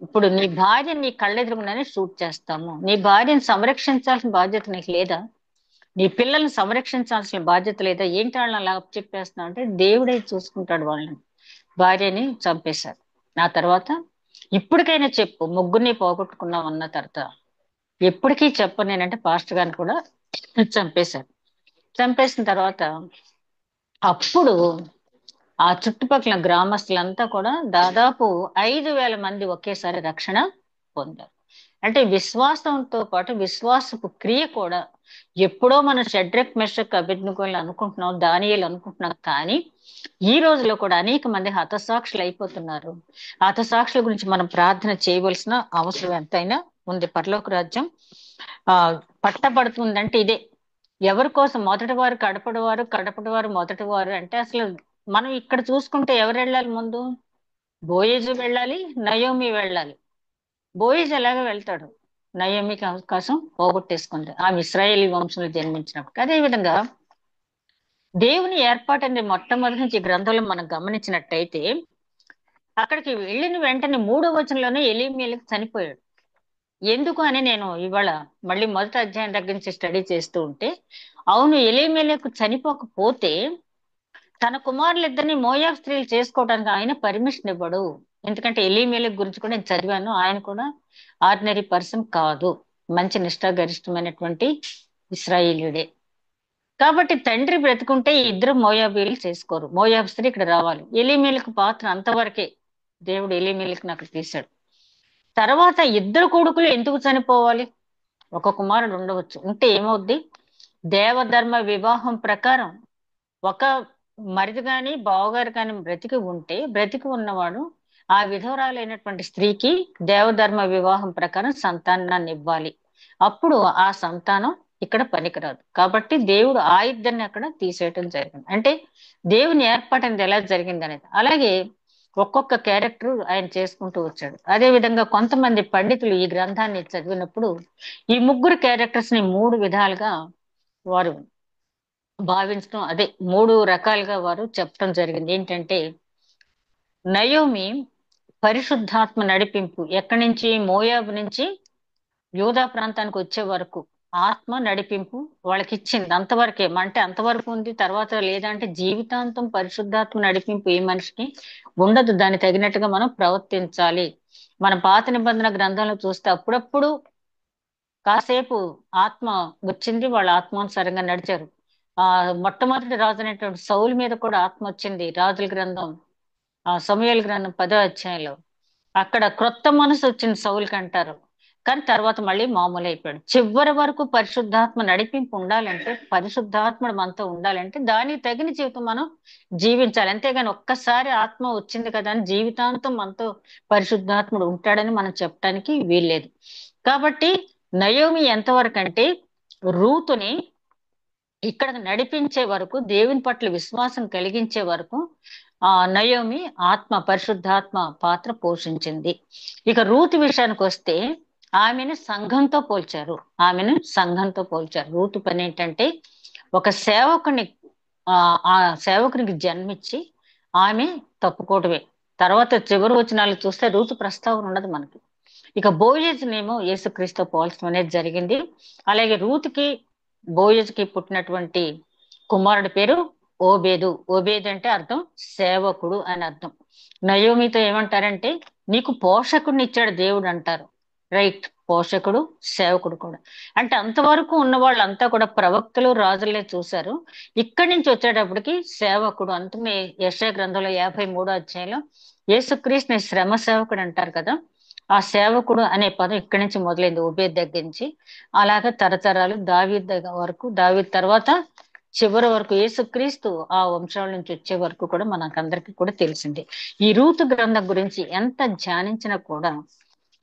ఇప్పుడు నీ భార్య నీ కళ్ళెదురుగుండానే షూట్ చేస్తాము, నీ భార్యను సంరక్షించాల్సిన బాధ్యత నీకు లేదా? నీ పిల్లల్ని సంరక్షించాల్సిన బాధ్యత లేదా? ఏంటి వాళ్ళని అలా చెప్పేస్తున్నావు అంటే, దేవుడే చూసుకుంటాడు వాళ్ళని. భార్యని చంపేశారు. ఆ తర్వాత ఇప్పటికైనా చెప్పు, ముగ్గురిని పోగొట్టుకున్నాం అన్న తర్వాత ఎప్పటికీ చెప్పు నేనంటే పాస్టర్ గారిని కూడా చంపేశారు. చంపేసిన తర్వాత అప్పుడు ఆ చుట్టుపక్కల గ్రామస్తులంతా కూడా దాదాపు 5,000 మంది ఒకేసారి రక్షణ పొందారు. అంటే విశ్వాసంతో పాటు విశ్వాసపు క్రియ కూడా. ఎప్పుడో మనం షడ్రక్ మెషక్ అబేద్నెగోలు అనుకుంటున్నాం, దానియేలు అనుకుంటున్నాం, కానీ ఈ రోజులో కూడా అనేక మంది హతసాక్షులు అయిపోతున్నారు. హతసాక్షుల గురించి మనం ప్రార్థన చేయవలసిన అవసరం ఎంతైనా ఉంది. పరలోక రాజ్యం పట్టబడుతుందంటే ఇదే. ఎవరి కోసం? మొదటి వారు కడపటి వారు, కడపటి వారు మొదటి వారు. అంటే అసలు మనం ఇక్కడ చూసుకుంటే ఎవరు వెళ్ళాలి ముందు? బోయేజు వెళ్ళాలి, నయోమి వెళ్ళాలి. బోయేజ్ ఎలాగ వెళ్తాడు? నయోమికి అవకాశం పోగొట్టేసుకుంది ఆమె ఇశ్రాయేలీ వంశంలో జన్మించినప్పుడు. అదే విధంగా దేవుని ఏర్పాటు అనేది మొట్టమొదటి నుంచి ఈ గ్రంథంలో మనం గమనించినట్టయితే, అక్కడికి వెళ్ళిన వెంటనే 3వ వచనంలోనే ఎలీమేలెకు చనిపోయాడు. ఎందుకు అని నేను ఇవాళ మళ్ళీ మొదటి అధ్యాయం దగ్గర నుంచి స్టడీ చేస్తూ ఉంటే, అవును, ఎలీమేలెకు చనిపోకపోతే తన కుమారులిద్దరిని మోయాబ్ స్త్రీలు చేసుకోవడానికి ఆయన పర్మిషన్ ఇవ్వడు. ఎందుకంటే ఎలీమేలెకు గురించి కూడా నేను చదివాను. ఆయన కూడా ఆర్డినరీ పర్సన్ కాదు, మంచి నిష్ఠాగరిష్టమైనటువంటి ఇశ్రాయేలీయుడే. కాబట్టి తండ్రి బ్రతుకుంటే ఈ ఇద్దరు మోయాబీలు చేసుకోరు. మోయాబ్ స్త్రీ ఇక్కడ రావాలి. ఎలీమేలెకు పాత్ర అంతవరకే. దేవుడు ఎలీమేలెకుని అక్కడ తీశాడు. తర్వాత ఇద్దరు కొడుకులు ఎందుకు చనిపోవాలి? ఒక కుమారుడు ఉండవచ్చు, ఉంటే ఏమవుద్ది? దేవధర్మ వివాహం ప్రకారం ఒక మరిది గాని బావగారు కానీ బ్రతికి ఉన్నవాడు ఆ విధవరాలైనటువంటి స్త్రీకి దేవధర్మ వివాహం ప్రకారం సంతానాన్ని ఇవ్వాలి. అప్పుడు ఆ సంతానం ఇక్కడ పనికిరాదు. కాబట్టి దేవుడు ఆ ఇద్దరిని అక్కడ తీసేయటం జరిగింది. అంటే దేవుని ఏర్పాటు అనేది ఎలా జరిగింది అనేది. అలాగే ఒక్కొక్క క్యారెక్టర్ ఆయన చేసుకుంటూ వచ్చాడు. అదే విధంగా కొంతమంది పండితులు ఈ గ్రంథాన్ని చదివినప్పుడు ఈ ముగ్గురు క్యారెక్టర్స్ ని 3 విధాలుగా వారు భావించడం, అదే 3 రకాలుగా వారు చెప్పడం జరిగింది. ఏంటంటే, నయోమి పరిశుద్ధాత్మ నడిపింపు ఎక్కడి నుంచి? మోయాబు నుంచి యూదా ప్రాంతానికి వచ్చే వరకు ఆత్మ నడిపింపు వాళ్ళకి ఇచ్చింది. అంతవరకే. అంటే అంతవరకు ఉంది, తర్వాత లేదంటే జీవితాంతం పరిశుద్ధాత్మ నడిపింపు ఏ మనిషికి ఉండదు. దాన్ని తగినట్టుగా మనం ప్రవర్తించాలి. మన పాత నిబంధన గ్రంథంలో చూస్తే అప్పుడప్పుడు కాసేపు ఆత్మ వచ్చింది, వాళ్ళ ఆత్మానుసారంగా నడిచారు. మొట్టమొదటి రాజు అనేటువంటి సౌలు మీద కూడా ఆత్మ వచ్చింది. రాజుల గ్రంథం సమూయేలు గ్రంథం 10వ అధ్యాయంలో అక్కడ క్రొత్త మనసు వచ్చింది సౌలుకి అంటారు. కానీ తర్వాత మళ్ళీ మామూలు అయిపోయాడు. చివరి వరకు పరిశుద్ధాత్మ నడిపింపు ఉండాలంటే, పరిశుద్ధాత్మ మనతో ఉండాలంటే దానికి తగిన జీవితం మనం జీవించాలి. అంతేగాని ఒక్కసారి ఆత్మ వచ్చింది కదా అని జీవితాంతం మనతో పరిశుద్ధాత్ముడు ఉంటాడని మనం చెప్పడానికి వీల్లేదు. కాబట్టి నయోమి ఎంతవరకు అంటే రూతుని ఇక్కడ నడిపించే వరకు, దేవుని పట్ల విశ్వాసం కలిగించే వరకు నయోమి పరిశుద్ధాత్మ పాత్ర పోషించింది. ఇక రూతు విషయానికి వస్తే ఆమెను సంఘంతో పోల్చారు. రూతు పని ఏంటంటే ఒక సేవకుని ఆ సేవకునికి జన్మించి ఆమె తప్పుకోవటమే. తర్వాత చివరి వచనాలు చూస్తే రూతు ప్రస్తావన ఉండదు మనకి. ఇక బోయేజ్నేమో యేసుక్రీస్తు పోల్చడం అనేది జరిగింది. అలాగే రూతుకి బోయేజ్కి పుట్టినటువంటి కుమారుడి పేరు ఓబేదు. ఓబేద్ అంటే అర్థం సేవకుడు అని అర్థం. నయోమితో ఏమంటారంటే, నీకు పోషకుడిని ఇచ్చాడు దేవుడు అంటారు. రైట్, పోషకుడు సేవకుడు కూడా. అంటే అంతవరకు ఉన్న వాళ్ళంతా కూడా ప్రవక్తలు రాజులే చూశారు. ఇక్కడి నుంచి వచ్చేటప్పటికి సేవకుడు. అందుకనే యెషయా గ్రంథంలో 53వ అధ్యాయంలో యేసుక్రీస్తుని శ్రమ సేవకుడు అంటారు కదా. ఆ సేవకుడు అనే పదం ఇక్కడి నుంచి మొదలైంది, ఓబేద్ దగ్గర నుంచి. అలాగా తరతరాలు దావీద్ వరకు, దావీద్ తర్వాత చివరి వరకు యేసుక్రీస్తు ఆ వంశాల నుంచి వచ్చే వరకు కూడా మనకందరికీ కూడా తెలిసింది. ఈ రూతు గ్రంథం గురించి ఎంత ధ్యానించినా కూడా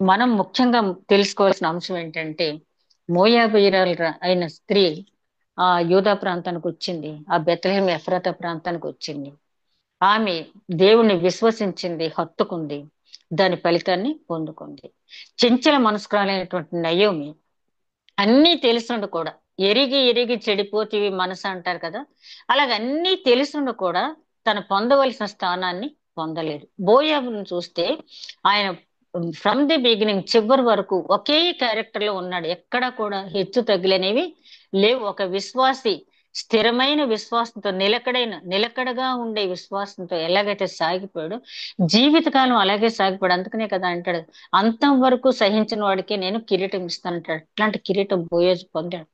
మనం ముఖ్యంగా తెలుసుకోవాల్సిన అంశం ఏంటంటే, మోయాబీయురాలు అయిన స్త్రీ ఆ యూదా ప్రాంతానికి వచ్చింది, ఆ బెత్లెహేం ఎఫ్రాతా ప్రాంతానికి వచ్చింది. ఆమె దేవుణ్ణి విశ్వసించింది, హత్తుకుంది, దాని ఫలితాన్ని పొందుకుంది. చెంచల మనస్కురాలైనటువంటి నయోమి అన్నీ తెలుసుండు కూడా, ఎరిగి చెడిపోతేవి మనసు అంటారు కదా, అలాగ అన్నీ తెలుసుండు కూడా తను పొందవలసిన స్థానాన్ని పొందలేదు. బోయాబును చూస్తే ఆయన ఫ్రమ్ ది బిగినింగ్ చివరి వరకు ఒకే క్యారెక్టర్ లో ఉన్నాడు. ఎక్కడ కూడా హెచ్చు తగిలినవి లేవు. ఒక విశ్వాసి స్థిరమైన విశ్వాసంతో, నిలకడగా ఉండే విశ్వాసంతో ఎలాగైతే సాగిపోయాడో జీవితకాలం అలాగే సాగిపోయాడు. అందుకనే కదా అంటాడు, అంతం వరకు సహించిన వాడికి నేను కిరీటం ఇస్తానంటాడు. అట్లాంటి కిరీటం బోయేజు పొందాడు.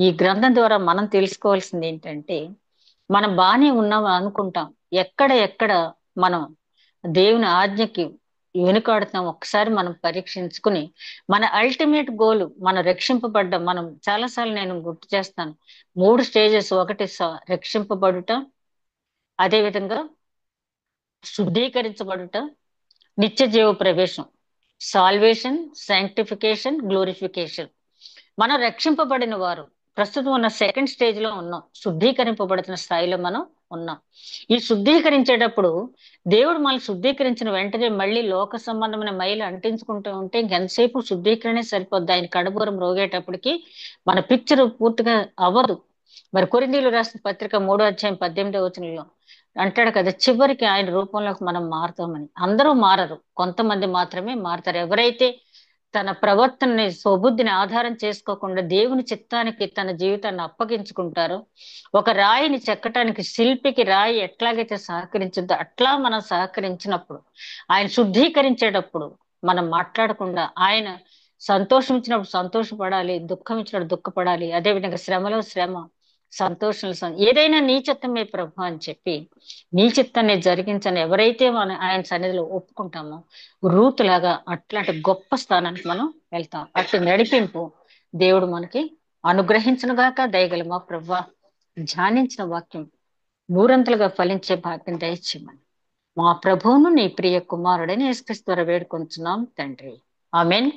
ఈ గ్రంథం ద్వారా మనం తెలుసుకోవాల్సింది ఏంటంటే, మనం బానే ఉన్నాం అనుకుంటాం, ఎక్కడ మనం దేవుని ఆజ్ఞకి వెనుకాడుతాం ఒక్కసారి మనం పరీక్షించుకుని మన అల్టిమేట్ గోల్ మనం రక్షింపబడ్డం. మనం చాలాసార్లు నేను గుర్తు చేస్తాను, 3 స్టేజెస్. ఒకటి రక్షింపబడుట, అదే విధంగా శుద్ధీకరించబడుట, నిత్య జీవ ప్రవేశం. Salvation, sanctification, glorification. మనం రక్షింపబడిన వారు ప్రస్తుతం ఉన్న సెకండ్ స్టేజ్ లో ఉన్నాం. శుద్ధీకరింపబడుతున్న స్థాయిలో మనం ఉన్నాం. ఈ శుద్ధీకరించేటప్పుడు దేవుడు మనల్ని శుద్ధీకరించిన వెంటనే మళ్ళీ లోక సంబంధమైన మైలు అంటించుకుంటూ ఉంటే ఇంకెంతసేపు శుద్ధీకరణే సరిపోద్ది. ఆయన కడబూరం రోగేటప్పటికి మన పిక్చర్ పూర్తిగా అవ్వదు. మరి కొరింథీయులు రాసిన పత్రిక 3:18 అంటాడు కదా, చివరికి ఆయన రూపంలోకి మనం మారుతామని. అందరూ మారరు, కొంతమంది మాత్రమే మారతారు. ఎవరైతే తన ప్రవర్తనని, స్వబుద్ధిని ఆధారం చేసుకోకుండా దేవుని చిత్తానికి తన జీవితాన్ని అప్పగించుకుంటారో, ఒక రాయిని చెక్కటానికి శిల్పికి రాయి ఎట్లాగైతే సహకరించుద్దో అట్లా మనం సహకరించినప్పుడు, ఆయన శుద్ధీకరించేటప్పుడు మనం మాట్లాడకుండా, ఆయన సంతోషించినప్పుడు సంతోషపడాలి, దుఃఖం ఇచ్చినప్పుడు దుఃఖపడాలి, అదేవిధంగా శ్రమలో శ్రమ, సంతోషం, ఏదైనా నీ చిత్తమే ప్రభు అని చెప్పి నీ చిత్తాన్ని జరిగించని ఎవరైతే మనం ఆయన సన్నిధిలో ఒప్పుకుంటామో, రూతులాగా అట్లాంటి గొప్ప స్థానానికి మనం వెళ్తాం. అట్టి నడిపింపు దేవుడు మనకి అనుగ్రహించును గాక. దయగల మా ప్రభు, ధ్యానించిన వాక్యం నూరంతలుగా ఫలించే భాగ్యం దయచేయమని మా ప్రభువును నీ ప్రియ కుమారుడని యేసుక్రీస్తు ద్వారా వేడుకొంచున్నాం తండ్రి. ఆమేన్.